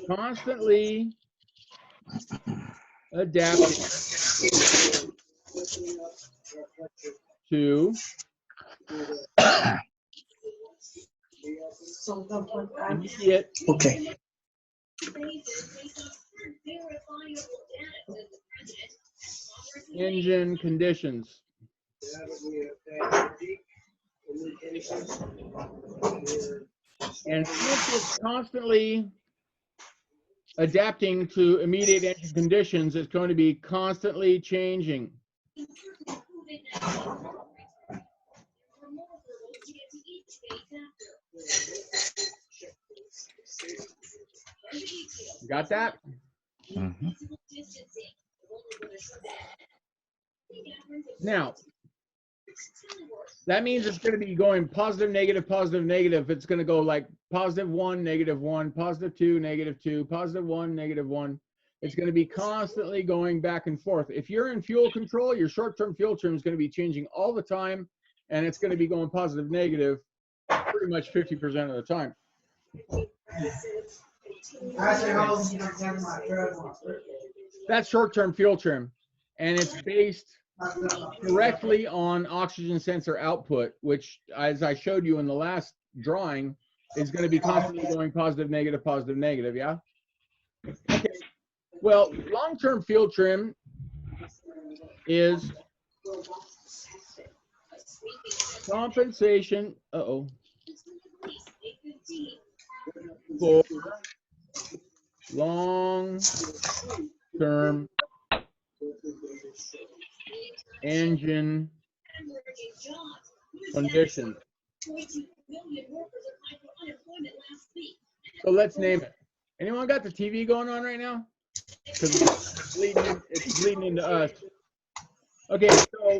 constantly adapting to immediate Okay. engine conditions. And since it's constantly adapting to immediate engine conditions, it's going to be constantly changing. Got that? Mhm. Now, that means it's going to be going positive, negative, positive, negative. It's going to go like +1, -1, +2, -2, +1, -1. It's going to be constantly going back and forth. If you're in fuel control, your short-term fuel term is going to be changing all the time, and it's going to be going positive, negative pretty much 50% of the time. That's short-term fuel trim, and it's based directly on oxygen sensor output, which, as I showed you in the last drawing, is going to be constantly going positive, negative, yeah? Okay. Well, long-term fuel trim is compensation, for long-term engine conditions. So let's name it. Anyone got the TV going on right now? Because it's bleeding into us. Okay, so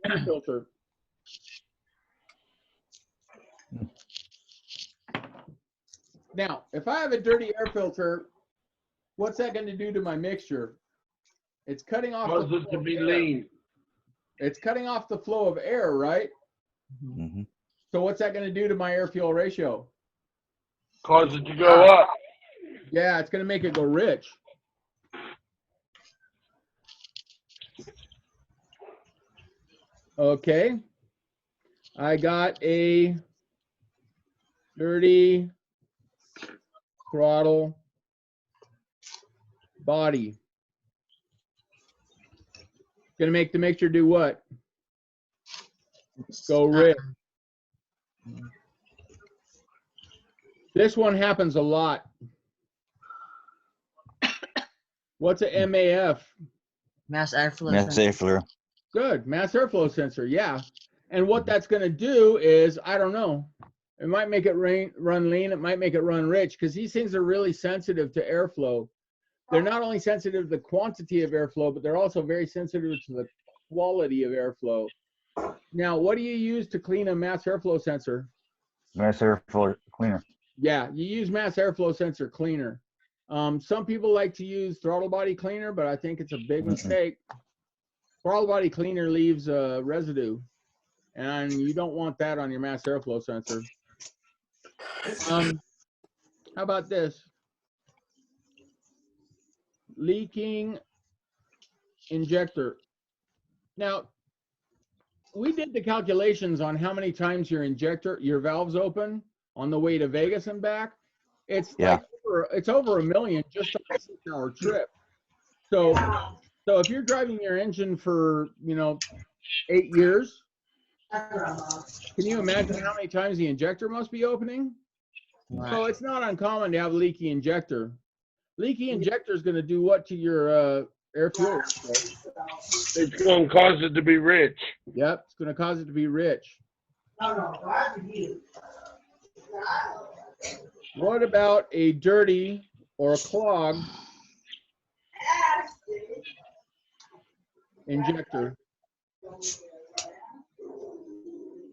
air filter. Now, if I have a dirty air filter, what's that going to do to my mixture? It's cutting off Cause the it to flow be of air. lean. It's cutting off the flow of air, right? Mhm. So what's that going to do to my air fuel ratio? Cause it to go up. Yeah, it's going to make it go rich. Okay. I got a dirty throttle body. Going to make the mixture do what? Go rich. This one happens a lot. What's a MAF? Mass airflow. Mass sensor. airflow. Good, mass airflow sensor, yeah. And what that's going to do is, I don't know, it might make it run lean, it might make it run rich, because these things are really sensitive to airflow. They're not only sensitive to the quantity of airflow, but they're also very sensitive to the quality of airflow. Now, what do you use to clean a mass airflow sensor? Mass airflow cleaner. Yeah, you use mass airflow sensor cleaner. Some people like to use throttle body cleaner, but I think it's a big mistake. Throttle body cleaner leaves residue, and you don't want that on your mass airflow sensor. How about this? Leaking injector. Now, we did the calculations on how many times your valves open on the way to Vegas and back. It's like it's over 1 million just on a 6-hour trip. So if you're driving your engine for 8 years, can you imagine how many times the injector must be opening? Right. So it's not uncommon to have a leaky injector. Leaky injector is going to do what to your air fuel? It's gonna cause it to be rich. Yep, it's going to cause it to be rich. What about a dirty or a clogged injector?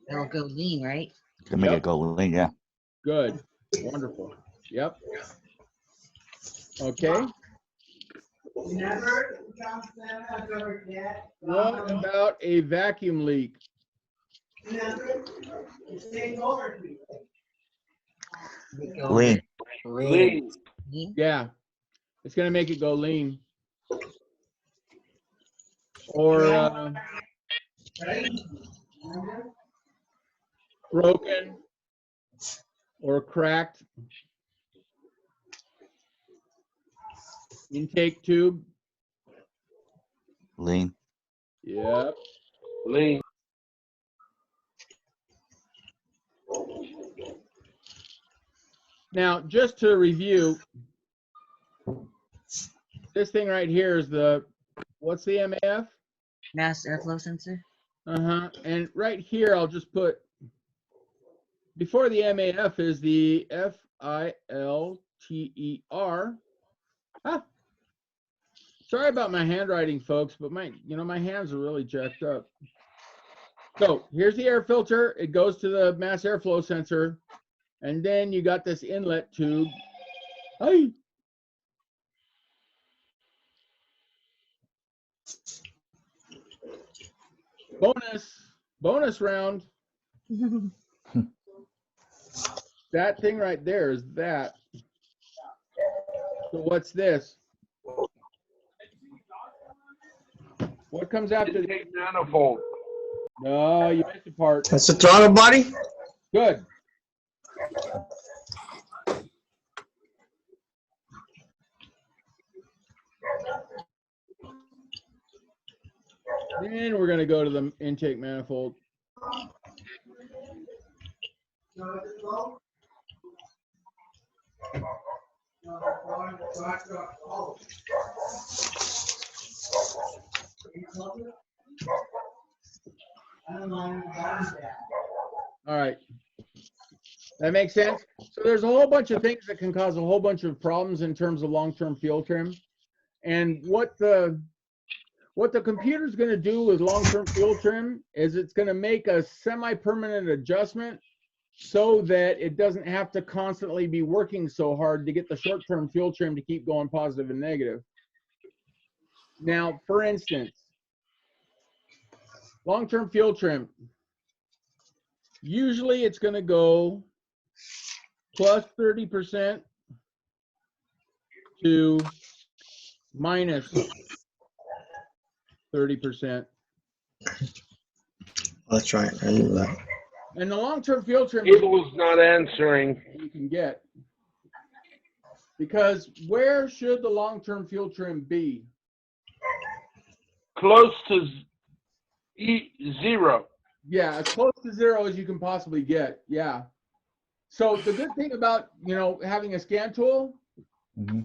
It'll go lean, right? To make it go lean, yeah. Good. Wonderful. Yep. Okay. What about a vacuum leak? Lean. Lean. Yeah. It's going to make it go lean. Or broken or cracked intake tube. Lean. Yep. Lean. Now, just to review, this thing right here is what's the MAF? Mass airflow sensor. And right here, I'll just put before the MAF is the FILTER. Ah, sorry about my handwriting, folks, but my hands are really jacked up. So here's the air filter. It goes to the mass airflow sensor, and then you got this inlet tube. Hey. Bonus round. That thing right there is that. So what's this? What comes after the Intake manifold. No, you missed a part. That's the throttle body? Good. Then we're going to go to the intake manifold. All right. That makes sense. So there's a whole bunch of things that can cause a whole bunch of problems in terms of long-term fuel trim. And what the computer's going to do with long-term fuel trim is it's going to make a semi-permanent adjustment so that it doesn't have to constantly be working so hard to get the short-term fuel trim to keep going positive and negative. Now, for instance, long-term fuel trim, usually it's going to go plus 30% to minus 30%. That's right. I knew that. And the long-term fuel trim It was not answering. you can get. Because where should the long-term fuel trim be? Close to zero. Yeah, as close to zero as you can possibly get. Yeah. So the good thing about, having a scan tool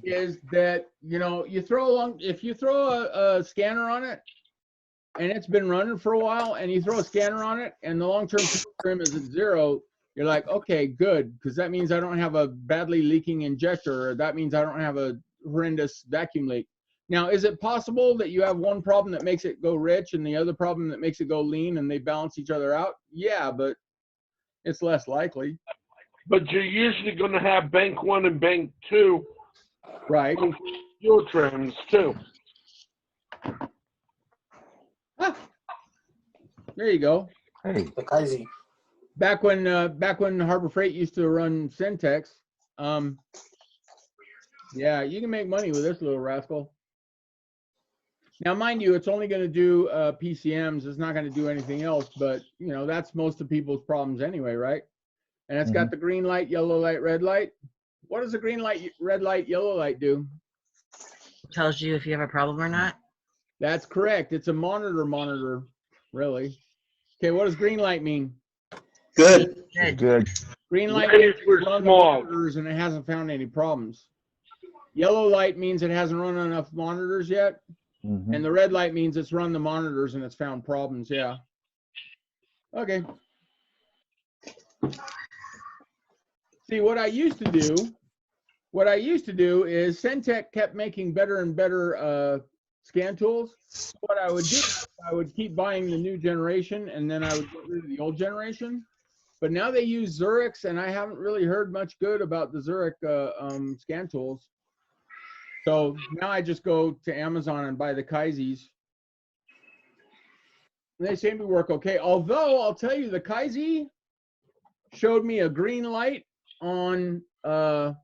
is that, if you throw a scanner on it and it's been running for a while and you throw a scanner on it and the long-term fuel trim is at zero, you're like, okay, good. Because that means I don't have a badly leaking injector, or that means I don't have a horrendous vacuum leak. Now, is it possible that you have one problem that makes it go rich and the other problem that makes it go lean and they balance each other out? Yeah, but it's less likely. But you're usually going to have bank 1 and bank 2 Right. fuel trims too. Ah, there you go. Hey, The Kaisi. Back when Harbor Freight used to run Syntex, yeah, you can make money with this little rascal. Now, mind you, it's only going to do PCMs. It's not going to do anything else, but that's most of people's problems anyway, right? And it's got the green light, yellow light, red light. What does the green light, red light, yellow light do? It tells you if you have a problem or not. That's correct. It's a monitor, really. Okay, what does green light mean? Good. good. Green light Right, means if we're it's run the small. monitors and it hasn't found any problems. Yellow light means it hasn't run enough monitors yet. And the red light means it's run the monitors and it's found problems. Yeah. Okay. See, what I used to do is Centec kept making better and better scan tools. What I would do, I would keep buying the new generation and then I would get rid of the old generation. But now they use Zurichs, and I haven't really heard much good about the Zurich scan tools. So now I just go to Amazon and buy the Kaisis. They seem to work okay. Although I'll tell you, the Kaisi showed me a green light on that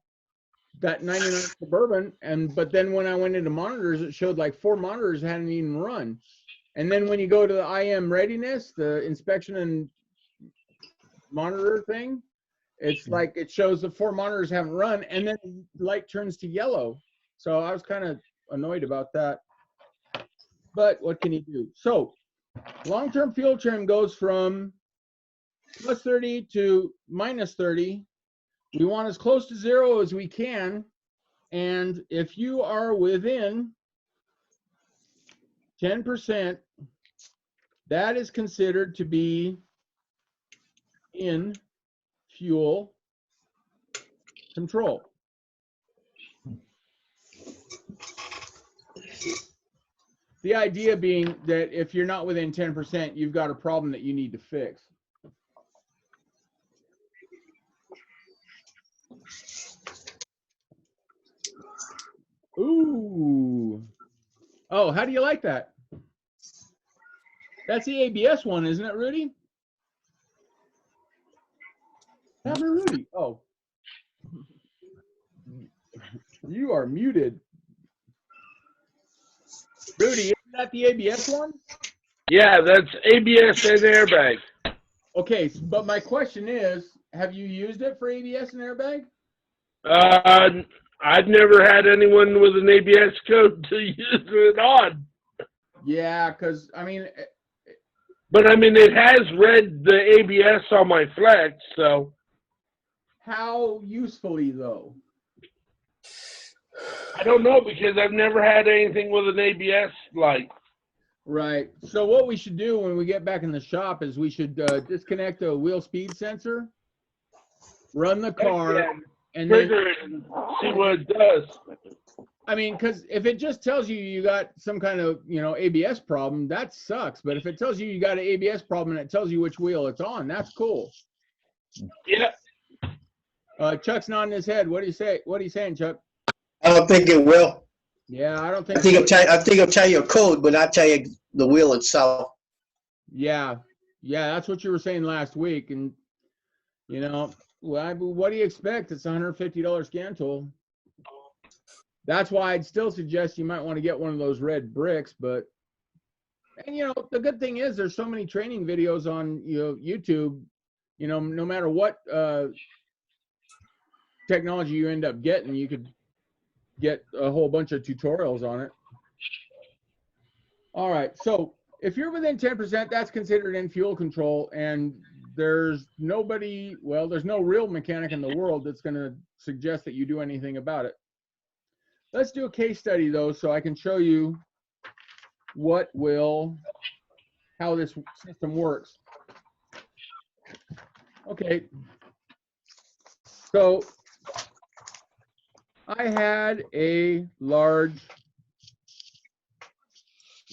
99 Suburban, but then when I went into monitors, it showed like 4 monitors hadn't even run. And then when you go to the IM readiness, the inspection and monitor thing, it's like it shows the 4 monitors haven't run, and then the light turns to yellow. So I was kind of annoyed about that. But what can you do? So long-term fuel trim goes from plus 30 to minus 30. We want as close to zero as we can. And if you are within 10%, that is considered to be in fuel control. The idea being that if you're not within 10%, you've got a problem that you need to fix. Ooh. Oh, how do you like that? That's the ABS one, isn't it, Rudy? Have a Rudy. Oh. You are muted. Rudy, isn't that the ABS one? Yeah, that's ABS and airbag. Okay, but my question is, have you used it for ABS and airbag? I've never had anyone with an ABS code to use it on. Yeah, because, I mean... But, I mean, it has read the ABS on my Flex, so... How usefully, though? I don't know, because I've never had anything with an ABS light. Right. So what we should do when we get back in the shop is we should disconnect the wheel speed sensor, run the car, and then trigger it and see what it does. I mean, because if it just tells you you got some kind of, you know, ABS problem, that sucks. But if it tells you you got an ABS problem and it tells you which wheel it's on, that's cool. Yeah. Chuck's nodding his head. What do you say? What are you saying, Chuck? I don't think it will. Yeah, I don't think. I think it'll tell you a code, but not tell you the wheel itself. Yeah, that's what you were saying last week, and you know, well, what do you expect? It's a $150 scan tool. That's why I'd still suggest you might want to get one of those red bricks. But, and you know, the good thing is there's so many training videos on YouTube. You know, no matter what technology you end up getting, you could get a whole bunch of tutorials on it. All right, so if you're within 10%, that's considered in fuel control, and there's nobody, well, there's no real mechanic in the world that's going to suggest that you do anything about it. Let's do a case study, though, so I can show you how this system works. Okay, so I had a large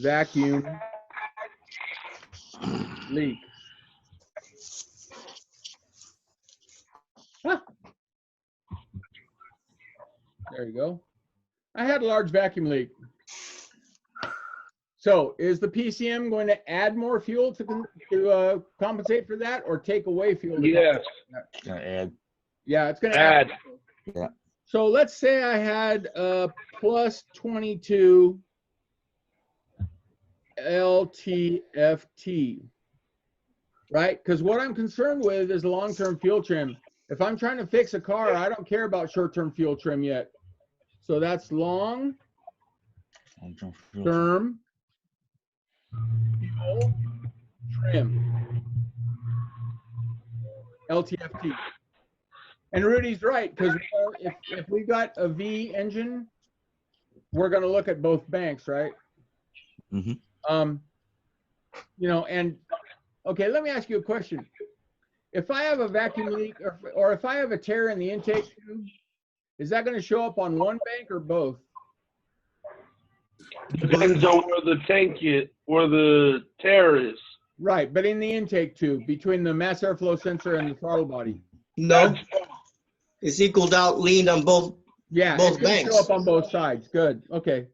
vacuum leak. Huh. There you go. I had a large vacuum leak. So is the PCM going to add more fuel to compensate for that, or take away fuel? Yes. It's gonna add. Yeah, it's going to Add. Yeah. So let's say I had plus 22 LTFT, right? Because what I'm concerned with is long-term fuel trim. If I'm trying to fix a car, I don't care about short-term fuel trim yet. So that's long-term fuel trim, LTFT. And Rudy's right, because if we got a V engine, we're going to look at both banks, right? Mm-hmm. You know, and okay, let me ask you a question. If I have a vacuum leak, or if I have a tear in the intake tube, is that going to show up on one bank or both? Depends on where the tank is, where the tear is. Right, but in the intake tube, between the mass airflow sensor and the throttle body. No, it's equaled out, leaned on both. Yeah, Both it's going to banks. show up on both sides. Good. Okay.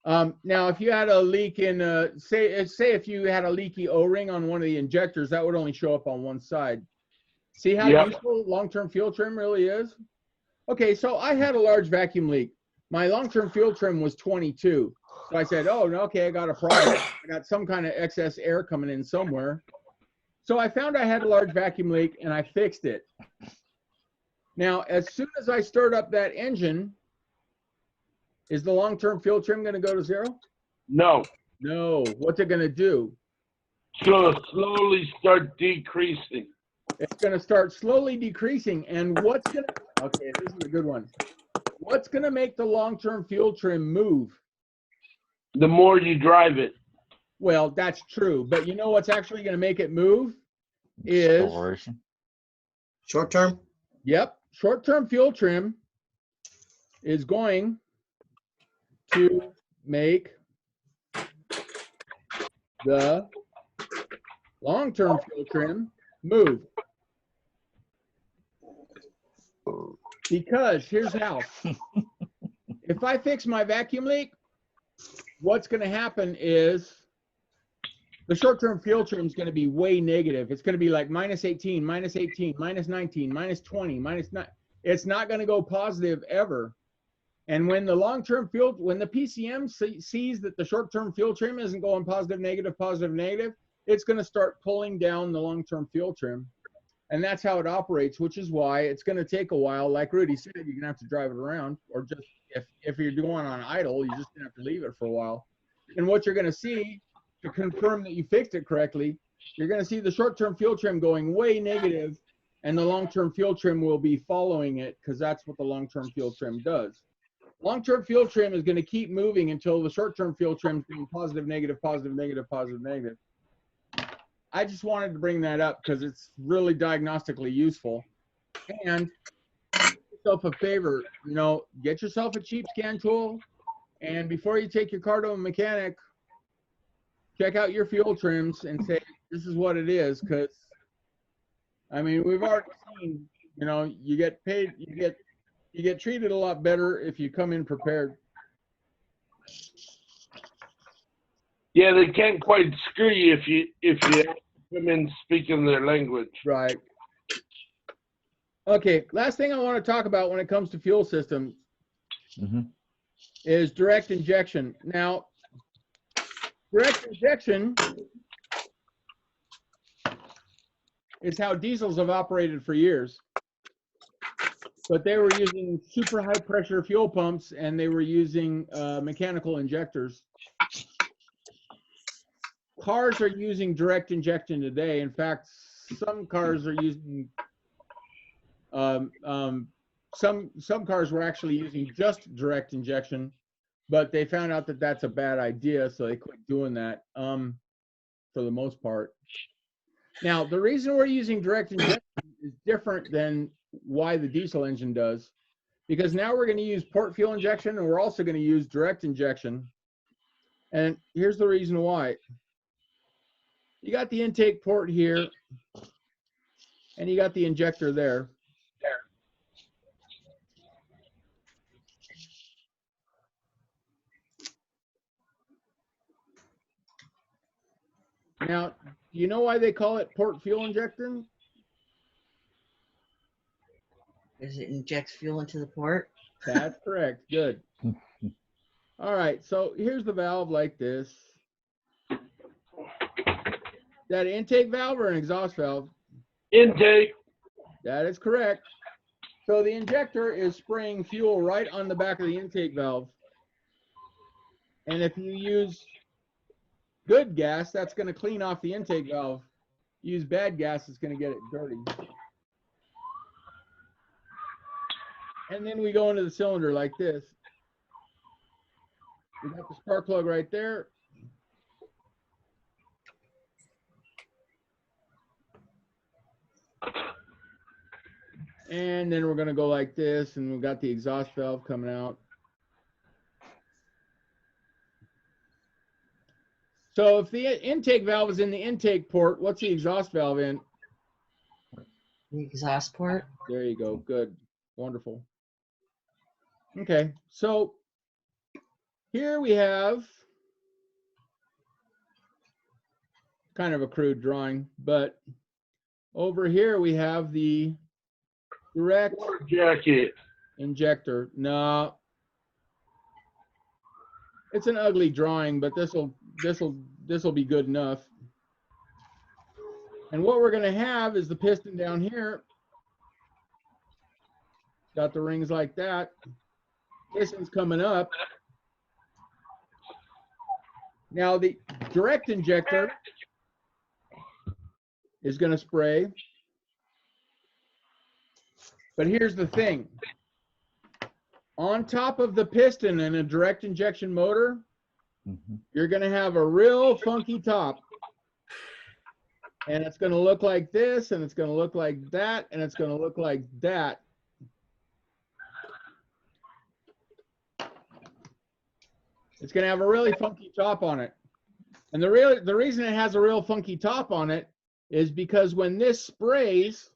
Now, if you had a leak in, say if you had a leaky O-ring on one of the injectors, that would only show up on one side. See how useful long-term fuel trim really is? Okay, so I had a large vacuum leak. My long-term fuel trim was 22. So I said, oh, okay, I got a problem. I got some kind of excess air coming in somewhere. So I found I had a large vacuum leak, and I fixed it. Now, as soon as I start up that engine, is the long-term fuel trim going to go to zero? No. No. What's it going to do? It's going to slowly start decreasing. It's going to start slowly decreasing. And what's going to, okay, this is a good one. What's going to make the long-term fuel trim move? The more you drive it. Well, that's true. But you know what's actually going to make it move? Is Acceleration. Short term? Yep, short-term fuel trim is going to make the long-term fuel trim move. Because here's how. If I fix my vacuum leak, what's going to happen is the short-term fuel trim is going to be way negative. It's going to be like -18, -18, -19, -20, -9. It's not going to go positive ever. And when the long-term fuel, when the PCM sees that the short-term fuel trim isn't going positive, negative, positive, negative, it's going to start pulling down the long-term fuel trim. And that's how it operates, which is why it's going to take a while. Like Rudy said, you're going to have to drive it around, or just if you're doing on idle, you're just going to have to leave it for a while. And what you're going to see to confirm that you fixed it correctly, you're going to see the short-term fuel trim going way negative, and the long-term fuel trim will be following it, because that's what the long-term fuel trim does. Long-term fuel trim is going to keep moving until the short-term fuel trim is going positive, negative, positive, negative, positive, negative. I just wanted to bring that up because it's really diagnostically useful. And do yourself a favor, you know, get yourself a cheap scan tool, and before you take your car to a mechanic, check out your fuel trims and say, this is what it is. Because, I mean, we've already seen, you know, you get paid, you get treated a lot better if you come in prepared. Yeah, they can't quite screw you if you come in speaking their language. Right. Okay, last thing I want to talk about when it comes to fuel systems is direct injection. Now, direct injection is how diesels have operated for years. But they were using super high pressure fuel pumps, and they were using mechanical injectors. Cars are using direct injection today. In fact, some cars are using, some cars were actually using just direct injection, but they found out that that's a bad idea, so they quit doing that for the most part. Now, the reason we're using direct injection is different than why the diesel engine does, because now we're going to use port fuel injection, and we're also going to use direct injection. And here's the reason why. You got the intake port here, and you got the injector there. Now, you know why they call it port fuel injection? Because it injects fuel into the port. That's correct. Good. All right, so here's the valve like this. Is that an intake valve or an exhaust valve? Intake. That is correct. So the injector is spraying fuel right on the back of the intake valve. And if you use good gas, that's going to clean off the intake valve. Use bad gas, it's going to get it dirty. And then we go into the cylinder like this. We got the spark plug right there. And then we're going to go like this, and we've got the exhaust valve coming out. So if the intake valve is in the intake port, what's the exhaust valve in? The exhaust port. There you go. Good. Wonderful. Okay. So here we have kind of a crude drawing, but over here we have the direct Jacket. injector. No, it's an ugly drawing, but this will be good enough. And what we're going to have is the piston down here. Got the rings like that. Piston's coming up. Now the direct injector is going to spray. But here's the thing. On top of the piston in a direct injection motor, you're going to have a real funky top. And it's going to look like this, and it's going to look like that, and it's going to look like that. It's going to have a really funky top on it. And the reason it has a real funky top on it is because when this sprays,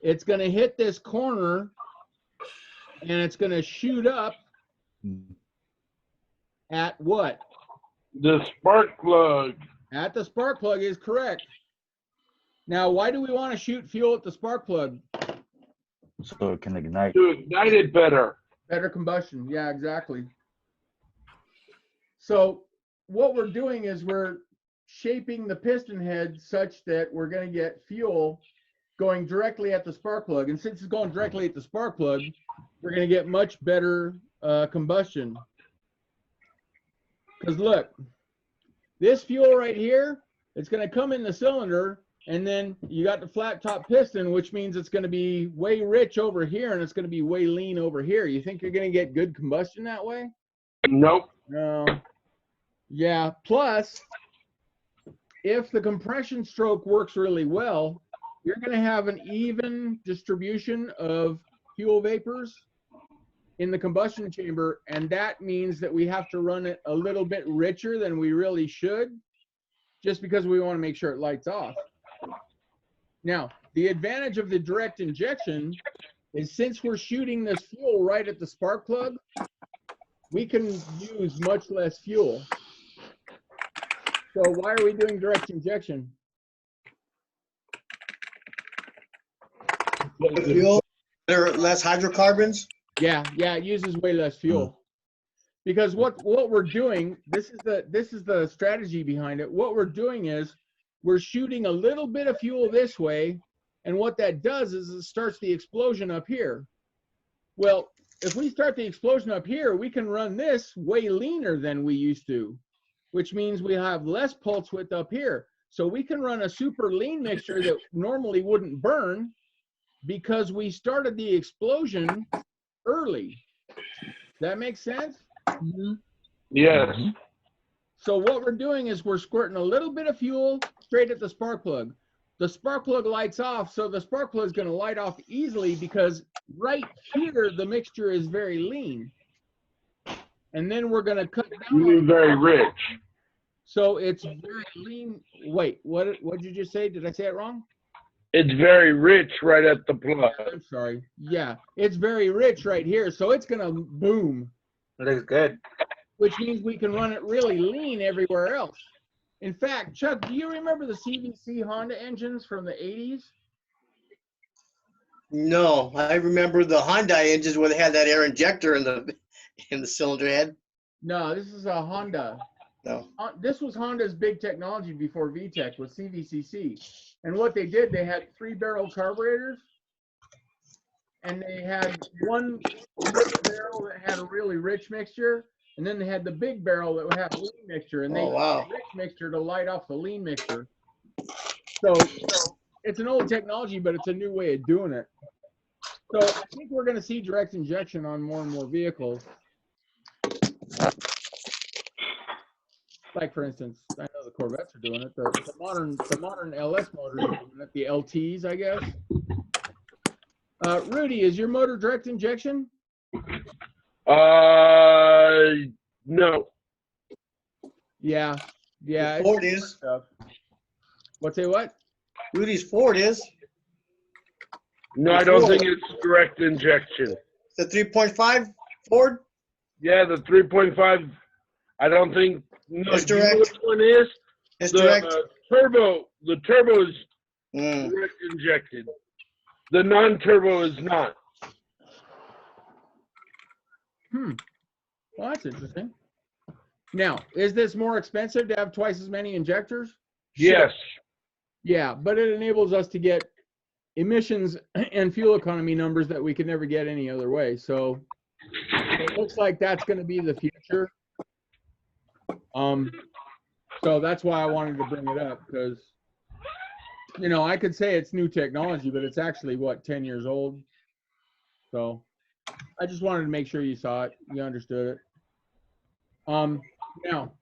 it's going to hit this corner and it's going to shoot up at what? The spark plug. At the spark plug is correct. Now, why do we want to shoot fuel at the spark plug? So it can ignite. To ignite it better. Better combustion. Yeah, exactly. So what we're doing is we're shaping the piston head such that we're going to get fuel going directly at the spark plug. And since it's going directly at the spark plug, we're going to get much better combustion. Because look, this fuel right here, it's going to come in the cylinder, and then you got the flat top piston, which means it's going to be way rich over here and it's going to be way lean over here. You think you're going to get good combustion that way? Nope. No. Yeah, plus, if the compression stroke works really well, you're going to have an even distribution of fuel vapors in the combustion chamber, and that means that we have to run it a little bit richer than we really should, just because we want to make sure it lights off. Now, the advantage of the direct injection is since we're shooting this fuel right at the spark plug, we can use much less fuel. So why are we doing direct injection? Fuel, there are less hydrocarbons. Yeah, it uses way less fuel. Because what we're doing, this is the strategy behind it. What we're doing is we're shooting a little bit of fuel this way, and what that does is it starts the explosion up here. Well, if we start the explosion up here, we can run this way leaner than we used to, which means we have less pulse width up here. So we can run a super lean mixture that normally wouldn't burn because we started the explosion early. That makes sense? Yes. So what we're doing is we're squirting a little bit of fuel straight at the spark plug. The spark plug lights off, so the spark plug is going to light off easily because right here the mixture is very lean. And then we're going to cut down. You mean very rich. So it's very lean. Wait, what did you just say? Did I say it wrong? It's very rich right at the plug. I'm sorry. Yeah, it's very rich right here, so it's going to boom. Looks good. Which means we can run it really lean everywhere else. In fact, Chuck, do you remember the CVC Honda engines from the 80s? No, I remember the Hyundai engines where they had that air injector in the cylinder head. No, this is a Honda. No. This was Honda's big technology before VTEC with CVCC. And what they did, they had 3-barrel carburetors, and they had one barrel that had a really rich mixture, and then they had the big barrel that would have lean mixture, and they used the rich mixture to light off the lean mixture. So it's an old technology, but it's a new way of doing it. So I think we're going to see direct injection on more and more vehicles. Like, for instance, I know the Corvettes are doing it. The modern LS motors are doing it. The LTs, I guess. Rudy, is your motor direct injection? No. Yeah. Ford is. What, say what? Rudy's Ford is. No, I don't think it's direct injection. The 3.5 Ford? Yeah, the 3.5. I don't think. No, It's do you know direct. which one is? It's The direct. the turbo is direct injected. The non-turbo is not. Well, that's interesting. Now, is this more expensive to have twice as many injectors? Yes. Yeah, but it enables us to get emissions and fuel economy numbers that we could never get any other way. So it looks like that's going to be the future. So that's why I wanted to bring it up, because, you know, I could say it's new technology, but it's actually, what, 10 years old? So I just wanted to make sure you saw it, you understood it. Now,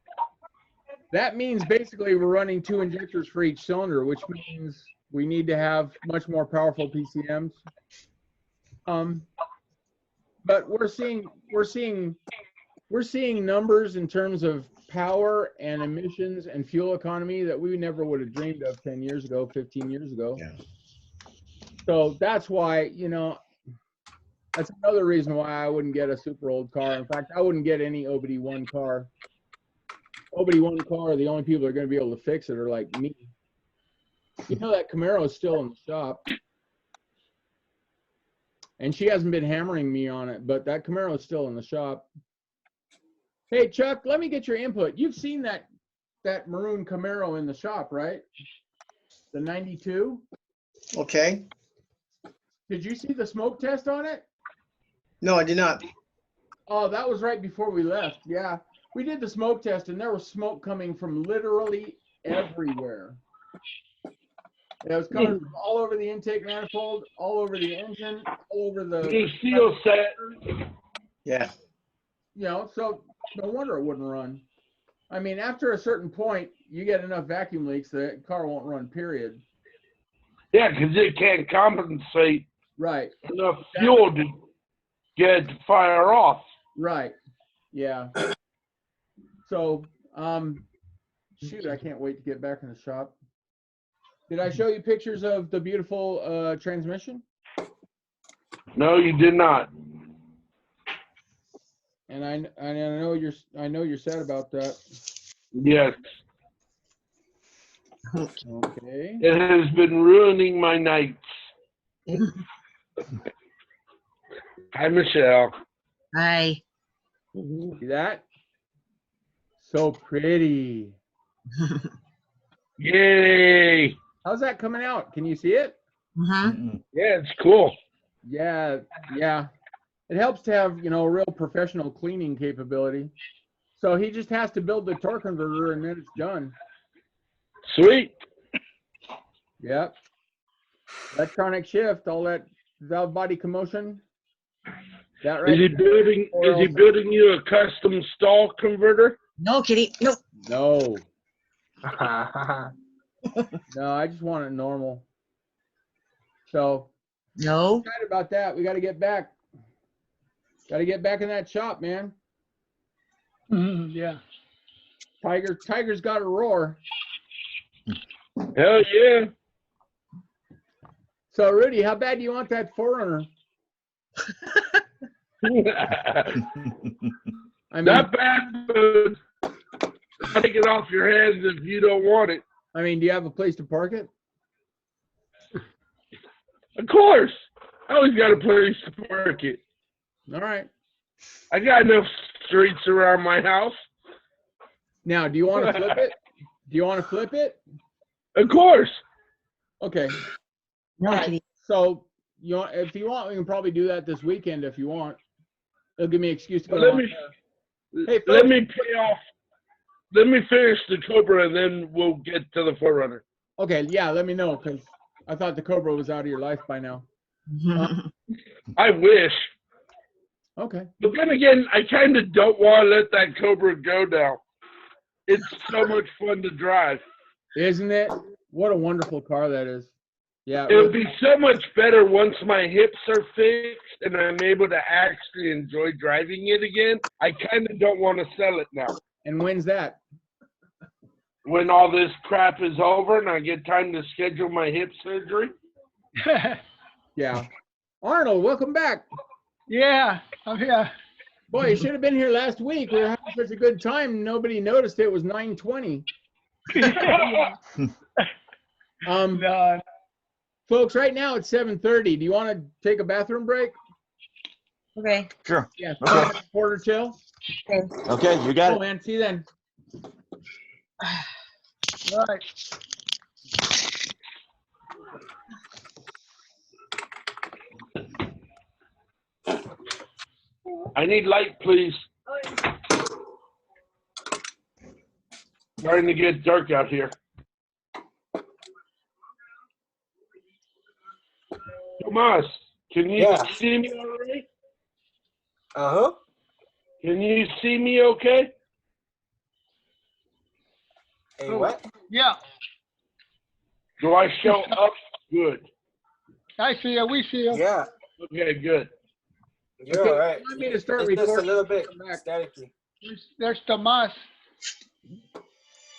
That means basically we're running 2 injectors for each cylinder, which means we need to have much more powerful PCMs. But we're seeing numbers in terms of power and emissions and fuel economy that we never would have dreamed of 10 years ago, 15 years ago. Yeah. So that's why, you know, that's another reason why I wouldn't get a super old car. In fact, I wouldn't get any OBD1 car. OBD1 car, the only people that are going to be able to fix it are like me. You know, that Camaro is still in the shop. And she hasn't been hammering me on it, but that Camaro is still in the shop. Hey, Chuck, let me get your input. You've seen that maroon Camaro in the shop, right? The 92? Okay. Did you see the smoke test on it? No, I did not. Oh, that was right before we left. Yeah, we did the smoke test, and there was smoke coming from literally everywhere. It was coming from all over the intake manifold, all over the engine, all over the seal set. Yeah. You know, so no wonder it wouldn't run. I mean, after a certain point, you get enough vacuum leaks that the car won't run, period. Yeah, because it can't compensate Right. enough fuel to get it to fire off. Right. Yeah. So, shoot, I can't wait to get back in the shop. Did I show you pictures of the beautiful transmission? No, you did not. And I know you're sad about that. Yes. Okay. It has been ruining my nights. Hi, Michelle. Hi. See that? So pretty. Yay. How's that coming out? Can you see it? Yeah, it's cool. Yeah, yeah. It helps to have, you know, real professional cleaning capability. So he just has to build the torque converter and then it's done. Sweet. Yep. Electronic shift, all that valve body commotion. That right? Is he building you a custom stall converter? No, Kitty. No. No. No, I just want it normal. So No. excited about that. We got to get back. Got to get back in that shop, man. Yeah. Tiger's got to roar. Hell yeah. So Rudy, how bad do you want that 4Runner? I mean, Not bad, but take it off your hands if you don't want it. I mean, do you have a place to park it? Of course. I always got a place to park it. All right. I got enough streets around my house. Now, do you want to flip it? Do you want to flip it? Of course. Okay. No, All right. Kitty. So if you want, we can probably do that this weekend if you want. It'll give me an excuse to go. Well, on. Hey, let folks. me pay off. Let me finish the Cobra, and then we'll get to the 4Runner. Okay, yeah, let me know, because I thought the Cobra was out of your life by now. I wish. Okay. But then again, I kind of don't want to let that Cobra go now. It's so much fun to drive. Isn't it? What a wonderful car that is. Yeah. it It'll really- be so much better once my hips are fixed and I'm able to actually enjoy driving it again. I kind of don't want to sell it now. And when's that? When all this crap is over and I get time to schedule my hip surgery. Yeah. Arnold, welcome back. Yeah, I'm here. Boy, you should have been here last week. We were having such a good time. Nobody noticed it was 9:20. No, Folks, right now it's 7:30. Do you want to take a bathroom break? Okay. Sure. Yeah. Okay. Quarter till. Okay, you got Oh, it. man. See you then. right. I need light, please. Starting to get dark out here. Tomas, can you Yeah. see me all right? Uh-huh. Can you see me okay? Hey, what? Yeah, Do I show up? Good. I see you. We see you. Yeah, Okay, good. you're Okay, all right. you want me to start It's just a recording? little bit Come back. staticky. There's Tomas.